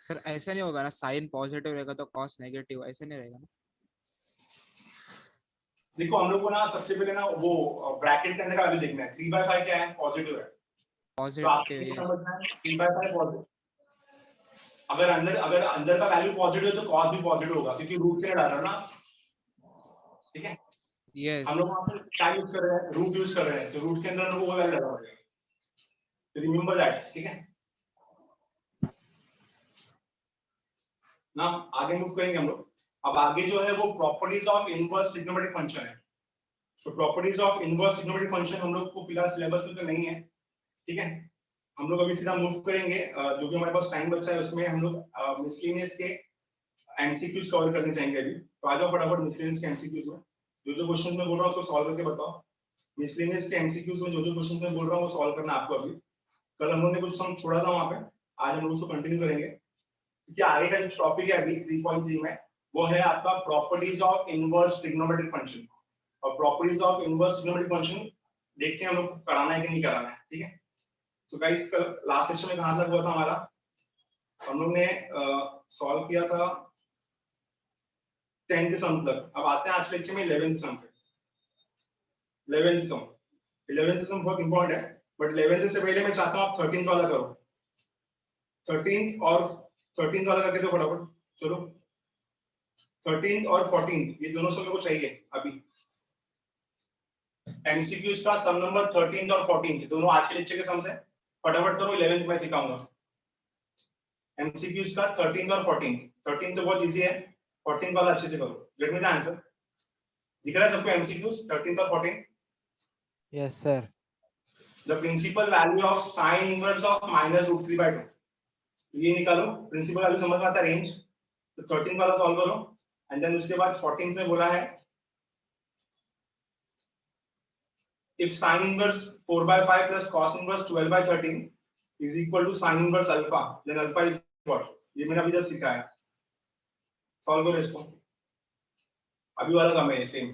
Speaker 3: सर ऐसा नहीं होगा ना, साइन पॉजिटिव रहेगा तो कॉस नेगेटिव, ऐसे नहीं रहेगा ना?
Speaker 1: देखो हम लोग को ना सबसे पहले ना वो ब्रैकेट के अंदर का वैल्यू देखना है. 3/5 क्या है? पॉजिटिव है. तो आपको
Speaker 3: पॉजिटिव है.
Speaker 1: समझना है 3/5 पॉजिटिव. अगर अंदर का वैल्यू पॉजिटिव है तो कॉस भी पॉजिटिव होगा, क्योंकि रूट से डाल रहा है ना. ठीक है,
Speaker 3: यस.
Speaker 1: हम लोग वहां पे क्या यूज कर रहे हैं? रूट यूज कर रहे हैं, तो रूट के अंदर हम लोग वो वैल्यू लगा रहे हैं. तो रिमेंबर दैट. ठीक है ना, आगे मूव करेंगे हम लोग. अब आगे जो है वो properties of inverse trigonometric function है. तो properties of inverse trigonometric function हम लोग को फिलहाल सिलेबस में तो नहीं है. ठीक है, हम लोग अभी सीधा मूव करेंगे. जो भी हमारे पास टाइम बचा है उसमें हम लोग मिसलेनियस के एमसीक्यूज कवर करने जाएंगे अभी. तो आ जाओ फटाफट मिसलेनियस के एमसीक्यूज में. जो क्वेश्चन मैं बोल रहा हूँ उसको सॉल्व करके बताओ. मिसलेनियस के एमसीक्यूज में जो क्वेश्चन मैं बोल रहा हूँ वो सॉल्व करना आपको अभी. कल हम लोग ने कुछ सम छोड़ा था वहां पे, आज हम लोग उसको कंटिन्यू करेंगे. क्योंकि आगे का जो टॉपिक है अभी 3.3 में, वो है आपका properties of inverse trigonometric function. और properties of inverse trigonometric function देखते हैं हम लोग कराना है कि नहीं कराना है. ठीक है, तो गाइस कल लास्ट सेक्शन में कहां तक हुआ था हमारा? हम लोग ने सॉल्व किया था 10th सम तक. अब आते हैं आज लेक्चर में 11th सम पे. 11th सम बहुत इंपॉर्टेंट है, बट 11th से पहले मैं चाहता हूं आप 13th वाला करो. 13th और 13th वाला करके दो फटाफट. चलो 13th और 14th ये दोनों समय को चाहिए अभी. एमसीक्यूज का सम नंबर 13th और 14th दोनों आज के लेक्चर के सम थे. फटाफट करो, 11th में सिखाऊंगा. एमसीक्यूज का 13th और 14th. 13th तो बहुत इजी है, 14th वाला अच्छे से करो. Get me the answer. दिख रहा है सबको एमसीक्यूज 13th और 14th?
Speaker 6: Yes, sir.
Speaker 1: The principal value of sine inverse of -√3/2. ये निकालो. प्रिंसिपल वैल्यू समझ में आता है, रेंज. तो 13th वाला सॉल्व करो. एंड देन उसके बाद 14th में बोला है if sin inverse 4/5 plus cos inverse 12/13 is equal to sin inverse alpha, then alpha is what? ये मैंने अभी जस्ट सीखा है. सॉल्व करो इसको. अभी वाला काम है सेम.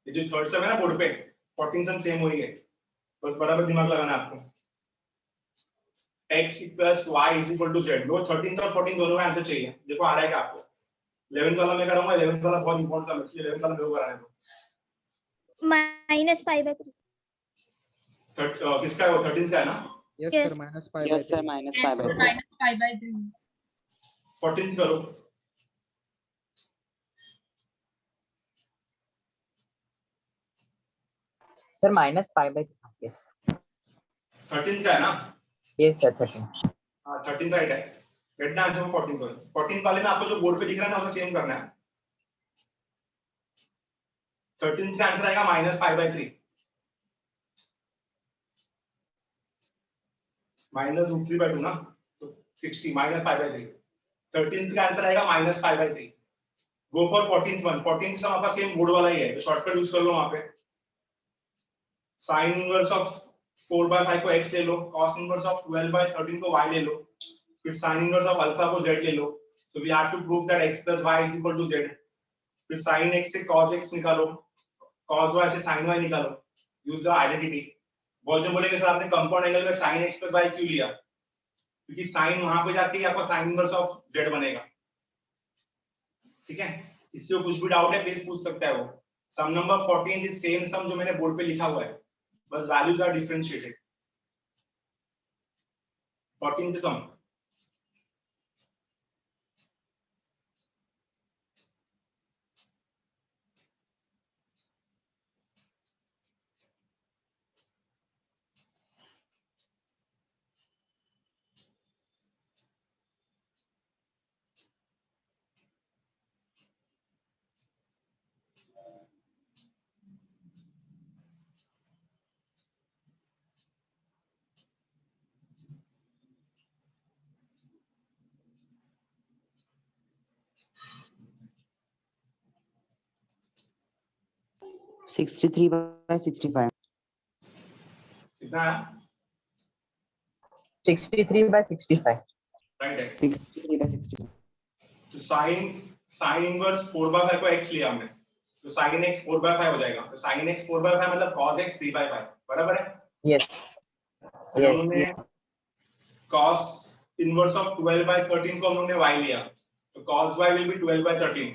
Speaker 1: ये जो थर्ड सम है ना बोर्ड पे, 14 सम सेम वही है, बस बराबर दिमाग लगाना है आपको. x plus y is equal to z. वो 13th और 14th दोनों का आंसर चाहिए. देखो आ रहा है क्या आपको? 11th वाला मैं कराऊंगा. 11th वाला बहुत इंपॉर्टेंट है, 11th वाला मेरे को कराने दो.
Speaker 5: -5/3.
Speaker 1: किसका है वो? 13th का है ना?
Speaker 3: Yes
Speaker 5: Yes.
Speaker 3: Sir, -5/3.
Speaker 4: Yes sir. -5/3.
Speaker 1: 14th करो.
Speaker 2: सर -5/3. यस
Speaker 1: 13th का है ना?
Speaker 2: Yes sir 13.
Speaker 1: हाँ 13th राइट है. Gate the answer for 14th करो. 14th वाले में आपको जो बोर्ड पे दिख रहा है ना उसे सेम करना है. 13th का आंसर आएगा -5/3. -√3/2 ना, तो 60 -5/3. 13th का आंसर आएगा -5/3. Go for 14th one. 14th सम आपका सेम बोर्ड वाला ही है, तो शॉर्टकट यूज कर लो वहां पे। साइन इनवर्स ऑफ 4/5 को x ले लो, cos इनवर्स ऑफ 12/13 को y ले लो, फिर साइन इनवर्स ऑफ अल्फा को z ले लो। So we have to prove that x plus y is equal to z. फिर sin x से cos x निकालो, cos y से sin y निकालो, यूज द आइडेंटिटी। बहुत जो बोलेंगे सर आपने कंपाउंड एंगल में sin x plus y क्यों लिया, क्योंकि sin वहां पे जाके आपका sin इनवर्स ऑफ z बनेगा। ठीक है, इससे कुछ भी डाउट है प्लीज पूछ सकता है वो। सम नंबर 14 इज सेम सम जो मैंने बोर्ड पे लिखा हुआ है, बस वैल्यूज आर डिफरेंशिएटेड। 14th सम।
Speaker 4: है 63/65
Speaker 1: कितना है?
Speaker 2: 63/65
Speaker 1: राइट है।
Speaker 4: 63/65
Speaker 1: तो sin इनवर्स 4/5 को x लिया हमने, तो sin x 4/5 हो जाएगा। तो sin x 4/5 मतलब cos x 3/5, बराबर है।
Speaker 2: यस
Speaker 1: फिर हमने cos इनवर्स ऑफ 12/13 को हमने y लिया, तो cos y will be 12/13,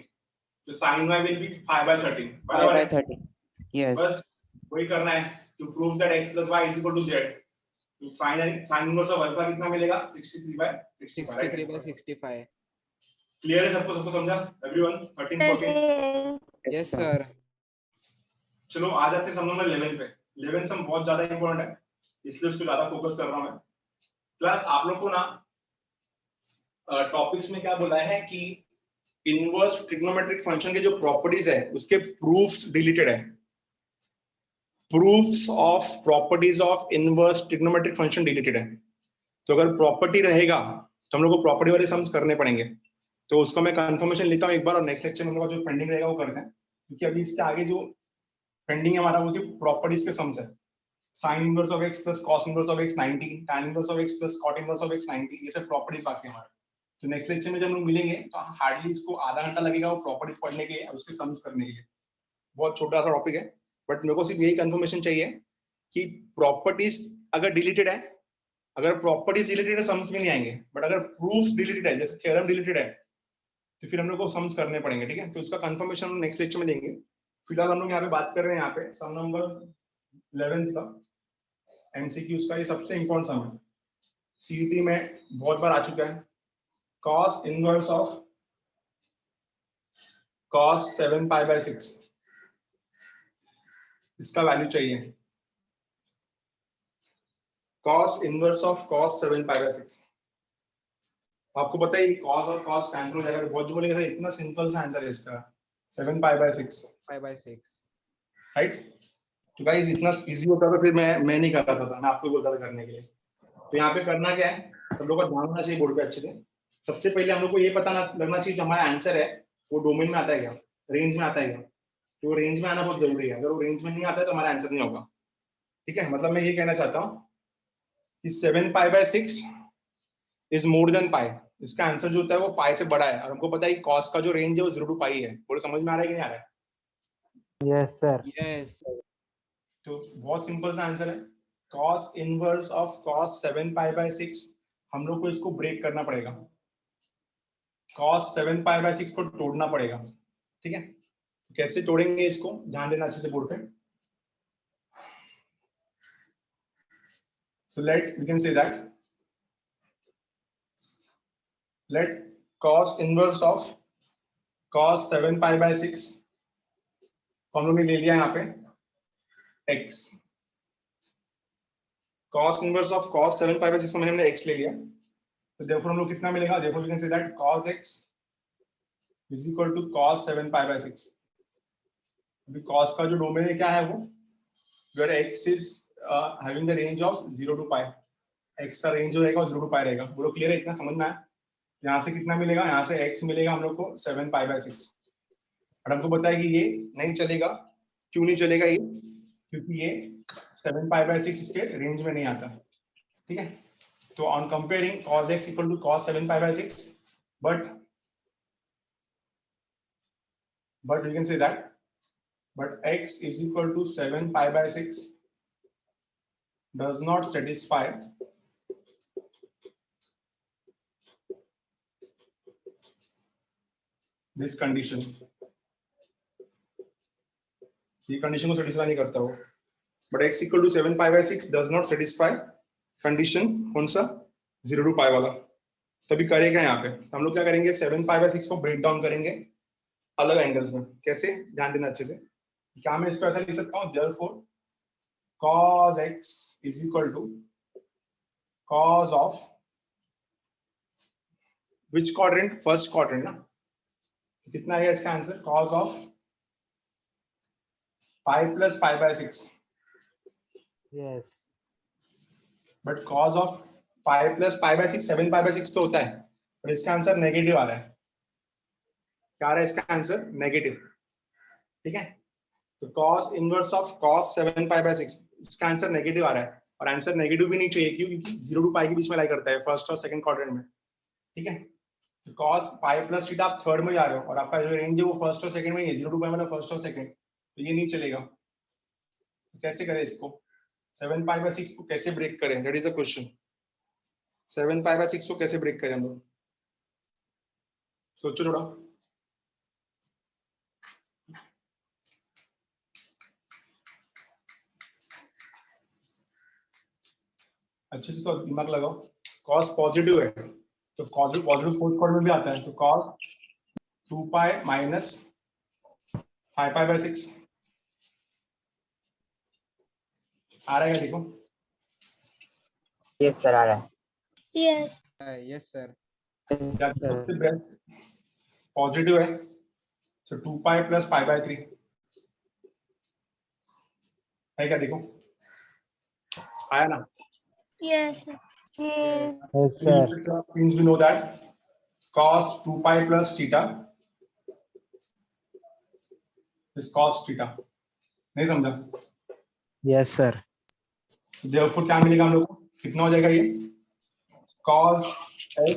Speaker 1: तो sin y will be 5/13, बराबर है।
Speaker 4: 5/13 yes
Speaker 1: बस वही करना है, to prove that x plus y is equal to z। तो sin इनवर्स ऑफ अल्फा कितना मिलेगा? 63/65।
Speaker 3: 63/65।
Speaker 1: क्लियर है सबको? सबको समझा एवरीवन? 13 14।
Speaker 3: Yes sir.
Speaker 1: चलो आ जाते हैं सम नंबर 11 पे। 11 सम बहुत ज्यादा इंपॉर्टेंट है, इसलिए उसको ज्यादा फोकस कर रहा हूं मैं। प्लस आप लोग को ना टॉपिक्स में क्या बोला है कि इनवर्स ट्रिग्नोमेट्रिक फंक्शन के जो प्रॉपर्टीज है उसके प्रूफ्स डिलीटेड है। Proofs of properties of inverse trigonometric function deleted है। तो अगर प्रॉपर्टी रहेगा तो हम लोग को प्रॉपर्टी वाले सम्स करने पड़ेंगे। तो उसको मैं कंफर्मेशन लेता हूं एक बार, और नेक्स्ट लेक्चर में हम लोग का जो पेंडिंग रहेगा वो करते हैं, क्योंकि अभी इसके आगे जो पेंडिंग है हमारा वो सिर्फ प्रॉपर्टीज के सम्स है। sin inverse of x plus cos inverse of x 90, tan inverse of x plus cot inverse of x 90, ये सब प्रॉपर्टीज बाकी है हमारे। तो नेक्स्ट लेक्चर में जब हम लोग मिलेंगे तो हार्डली इसको आधा घंटा लगेगा वो प्रॉपर्टीज पढ़ने के लिए और उसके सम्स करने के लिए। बहुत छोटा सा टॉपिक है, बट मेरे को सिर्फ यही कंफर्मेशन चाहिए कि प्रॉपर्टीज अगर डिलीटेड है, अगर प्रॉपर्टीज डिलीटेड है सम्स में नहीं आएंगे, बट अगर प्रूफ्स डिलीटेड है जैसे थ्योरम डिलीटेड है तो फिर हम लोग को सम्स करने पड़ेंगे। ठीक है, तो उसका कंफर्मेशन हम नेक्स्ट लेक्चर में देंगे। फिलहाल हम लोग यहाँ पे बात कर रहे हैं यहाँ पे सम नंबर 11 का एमसीक्यूज का। ये सबसे इंपॉर्टेंट सम है, सीईटी में बहुत बार आ चुका है। cos इनवर्स ऑफ cos 7π/6, इसका वैल्यू चाहिए। cos इनवर्स ऑफ cos 7π/6, आपको पता है cos और cos कैंसिल हो जाएगा। बहुत जो बोलेगा इतना सिंपल सा आंसर है इसका 7π/6,
Speaker 3: 5/6
Speaker 1: राइट। तो गाइस इतना इजी होता तो फिर मैं नहीं करता था, मैं आपको बोलता था करने के लिए। तो यहाँ पे करना क्या है, सब लोगों को ध्यान होना चाहिए बोर्ड पे अच्छे से। सबसे पहले हम लोग को ये पता लगना चाहिए जो हमारा आंसर है वो डोमेन में आता है क्या, रेंज में आता है क्या। तो रेंज में आना बहुत जरूरी है, अगर वो रेंज में नहीं आता है तो हमारा आंसर नहीं होगा। ठीक है, मतलब मैं ये कहना चाहता हूँ कि 7π/6 इज मोर देन पाई। इसका आंसर जो होता है वो पाई से बड़ा है, और हमको पता है कि cos का जो रेंज है वो 0 to पाई है। बोलो समझ में आ रहा है कि नहीं आ रहा है?
Speaker 6: Yes, sir.
Speaker 3: यस।
Speaker 1: तो बहुत सिंपल सा आंसर है, cos इनवर्स ऑफ cos 7π/6। हम लोग को इसको ब्रेक करना पड़ेगा, cos 7π/6 को तोड़ना पड़ेगा। ठीक है, कैसे तोड़ेंगे इसको ध्यान देना अच्छे से बोर्ड पे। So we can say that let cos inverse of cos 7π/6 हम लोग ने ले लिया यहाँ पे x। cos inverse of cos 7π/6 को हमने x ले लिया, तो देखो हम लोग कितना मिलेगा। देखो we can say that cos x is equal to cos 7π/6। अभी cos का जो डोमेन है क्या है वो, where x is having the range of 0 to pi. x का रेंज जो रहेगा वो 0 to पाई रहेगा। बोलो क्लियर है, इतना समझ में आया? यहाँ से कितना मिलेगा, यहाँ से x मिलेगा हम लोग को 7π/6। और हमको बताया कि ये नहीं चलेगा। क्यों नहीं चलेगा ये? क्योंकि ये 7 पाई बाय 6 इसके रेंज में नहीं आता। ठीक है, तो on comparing cos x equal to cos 7 pi by 6, but we can say that but x is equal to 7 pi by 6 does not satisfy this condition. ये कंडीशन को सेटिस्फाई नहीं करता वो। But x equal to 7 pi by 6 does not satisfy condition कौन सा? 0 to पाई वाला। तभी करेगा यहाँ पे हम लोग क्या करेंगे, 7 पाई बाय 6 को ब्रेक डाउन करेंगे अलग एंगल्स में। कैसे, ध्यान देना अच्छे से। क्या मैं इसको ऐसा लिख सकता हूँ, therefore cos x is equal to cos of which quadrant? First quadrant ना। कितना आएगा इसका answer? cos of pi plus pi by 6।
Speaker 6: Yes.
Speaker 1: But cos of pi plus pi by 6 7 pi by 6 तो होता है, पर इसका आंसर नेगेटिव आ रहा है। क्या आ रहा है इसका आंसर? नेगेटिव। ठीक है, तो cos inverse of cos 7 pi by 6, इसका आंसर नेगेटिव आ रहा है। और आंसर नेगेटिव भी नहीं चाहिए, क्यों? क्योंकि 0 टू पाई के बीच में लाई करता है फर्स्ट और सेकंड क्वाड्रेंट में। ठीक है, तो cos पाई प्लस थीटा आप थर्ड में जा रहे हो और आपका जो रेंज है वो फर्स्ट और सेकंड में ही है। 0 टू पाई मतलब फर्स्ट और सेकंड, तो ये नहीं चलेगा। तो कैसे करें इसको? 7 पाई बाय 6 को कैसे ब्रेक करें? That is a question. 7 pi by 6 को कैसे ब्रेक करें हम लोग? सोचो थोड़ा। अच्छे से तो दिमाग लगाओ। cos पॉजिटिव है तो cos भी पॉजिटिव फोर्थ क्वाड्रेंट में भी आता है, तो cos 2 pi minus 5 pi by 6 आ रहा है क्या? देखो,
Speaker 2: यस सर आ रहा है।
Speaker 5: Yes.
Speaker 3: Yes sir.
Speaker 1: सबसे बेस्ट पॉजिटिव है, तो 2 पाई प्लस पाई बाय 3 है क्या? देखो आया ना।
Speaker 5: Yes.
Speaker 3: Yes.
Speaker 6: Yes, sir.
Speaker 1: Means we know that cos 2 pi plus theta is cos theta। नहीं समझा?
Speaker 6: Yes, sir.
Speaker 1: therefore क्या मिलेगा हम लोग को? कितना हो जाएगा ये? cos x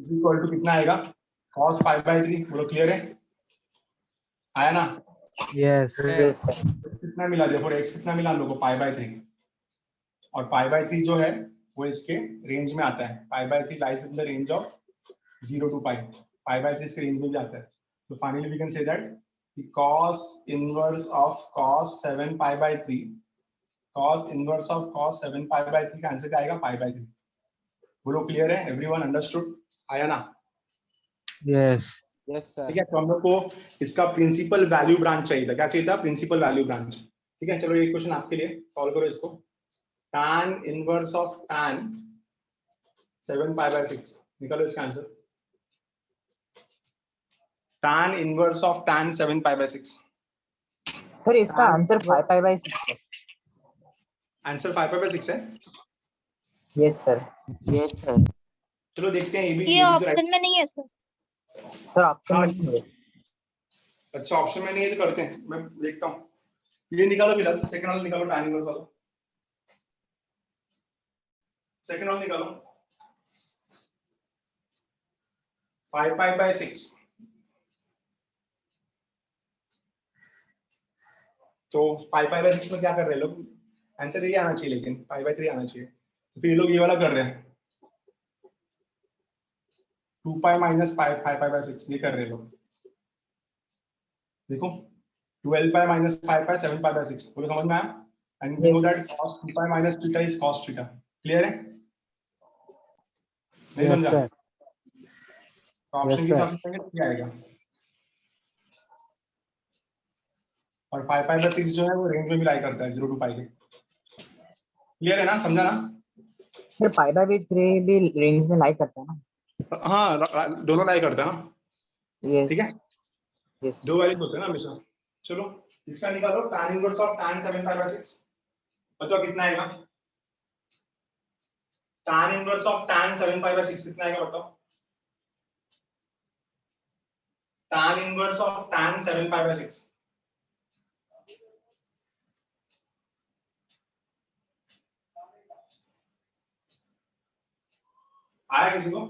Speaker 1: is equal to कितना आएगा? cos 5 by 3। बोलो क्लियर है? आया ना?
Speaker 6: Yes.
Speaker 2: Yes sir.
Speaker 1: कितना मिला? therefore x कितना मिला हम लोग को? पाई बाय 3। और पाई बाय 3 जो है वो इसके रेंज में आता है। Pi by 3 lies with the range of 0 to pi. Pi by 3 इसके रेंज में भी आता है। तो finally we can say that cos inverse of cos 7 pi by 3, cos inverse of cos 7 pi by 3 का आंसर क्या आएगा? Pi by 3। बोलो क्लियर है? Everyone understood? आया ना?
Speaker 6: Yes.
Speaker 3: Yes sir.
Speaker 1: ठीक है, तो हम लोग को इसका प्रिंसिपल वैल्यू ब्रांच चाहिए था। क्या चाहिए था? Principal value branch. ठीक है, चलो ये क्वेश्चन आपके लिए, सॉल्व करो इसको। tan inverse of tan 7 pi by 6 निकालो इसका answer. tan inverse of tan 7 pi by 6।
Speaker 2: Sir इसका आंसर 5 पाई बाय 6 है।
Speaker 1: आंसर 5 पाई बाय 6 है।
Speaker 2: Yes sir.
Speaker 4: Yes, sir.
Speaker 1: चलो देखते हैं,
Speaker 5: ये
Speaker 1: ये भी तो right।
Speaker 5: ऑप्शन में नहीं है सर।
Speaker 2: सर ऑप्शन
Speaker 1: हाँ,
Speaker 2: में नहीं है।
Speaker 1: अच्छा ऑप्शन में नहीं है तो करते हैं, मैं देखता हूँ। ये निकालो फिलहाल, सेकंड वाला निकालो, tan इनवर्स वाला। सेकंड वाला निकालो। 5 पाई बाय 6। तो 5 पाई बाय 6 में क्या कर रहे हैं लोग? आंसर ये आना चाहिए, लेकिन 5 बाय 3 आना चाहिए। तो फिर ये लोग ये वाला कर रहे हैं, 2 पाई माइनस 5 पाई बाय 6 ये कर रहे हैं लोग। देखो 12 pi minus 5 pi 7 pi by 6। बोलो समझ में आया? And we know that cos 2 pi minus theta is cos theta. Clear है? नहीं
Speaker 6: Yes,
Speaker 1: समझा?
Speaker 6: sir.
Speaker 1: तो ऑप्शन
Speaker 6: Yes,
Speaker 1: के हिसाब
Speaker 6: sir.
Speaker 1: से क्या आएगा? और 5 पाई बाय 6 जो है वो रेंज में भी लाई करता है 0 टू पाई के। क्लियर है ना? समझा ना?
Speaker 2: सर पाई बाय 3 भी रेंज में लाई करता है ना?
Speaker 1: हाँ, दोनों लाई करता है ना।
Speaker 2: यस।
Speaker 1: ठीक है,
Speaker 2: यस।
Speaker 1: दो वैल्यूज होते हैं ना हमेशा। चलो इसका निकालो, tan inverse of tan 7 pi by 6। बताओ कितना आएगा? tan inverse of tan 7 pi by 6 कितना आएगा बताओ? tan inverse of tan 7 pi by 6. आया किसी को?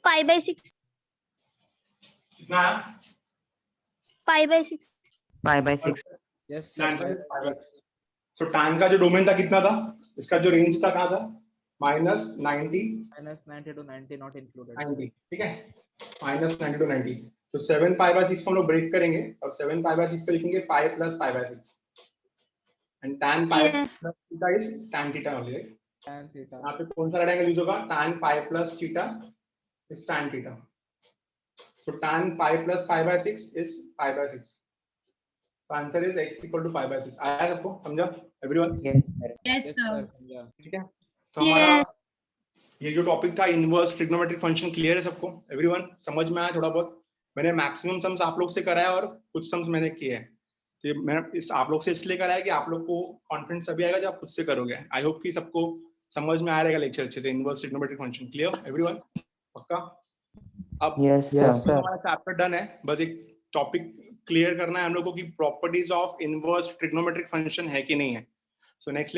Speaker 5: pi by 6.
Speaker 1: कितना आया?
Speaker 5: Pi by 6.
Speaker 4: Pi by 6.
Speaker 3: Yes,
Speaker 1: Tan
Speaker 3: sir.
Speaker 1: का pi by 6. So tan का जो डोमेन था कितना था? इसका जो रेंज था कहाँ था? -90
Speaker 3: Minus 90 to 90 not included.
Speaker 1: 90, ठीक है? -90 to 90. तो 7 pi by 6 को हम लोग ब्रेक करेंगे और 7 pi by 6 पे लिखेंगे pi plus pi by 6. And tan pi
Speaker 5: Yes.
Speaker 1: plus theta is tan theta only, right?
Speaker 3: Tan theta.
Speaker 1: यहाँ पे कौन सा राइट एंगल यूज होगा? tan pi plus theta is tan theta. So tan pi plus pi by 6 is pi by 6. So answer is x equal to pi by 6. आया सबको? समझा? Everyone?
Speaker 4: Yes, sir.
Speaker 3: Yes, sir. समझा.
Speaker 1: ठीक है? तो हमारा
Speaker 5: Yes.
Speaker 1: ये जो टॉपिक था इनवर्स ट्रिग्नोमेट्रिक फंक्शन क्लियर है सबको? एवरीवन समझ में आया थोड़ा बहुत? मैंने मैक्सिमम सम्स आप लोग से कराया और कुछ सम्स मैंने किए हैं. तो ये मैंने इस आप लोग से इसलिए कराया कि आप लोग को कॉन्फिडेंस तभी आएगा जब आप खुद से करोगे. आई होप कि सबको समझ में आ रहेगा लेक्चर अच्छे से. Inverse trigonometric function clear everyone? पक्का? अब
Speaker 4: Yes, sir.
Speaker 6: Yes, sir.
Speaker 1: हमारा चैप्टर डन है. बस एक टॉपिक क्लियर करना है हम लोग को कि properties of inverse trigonometric function है कि नहीं है. So next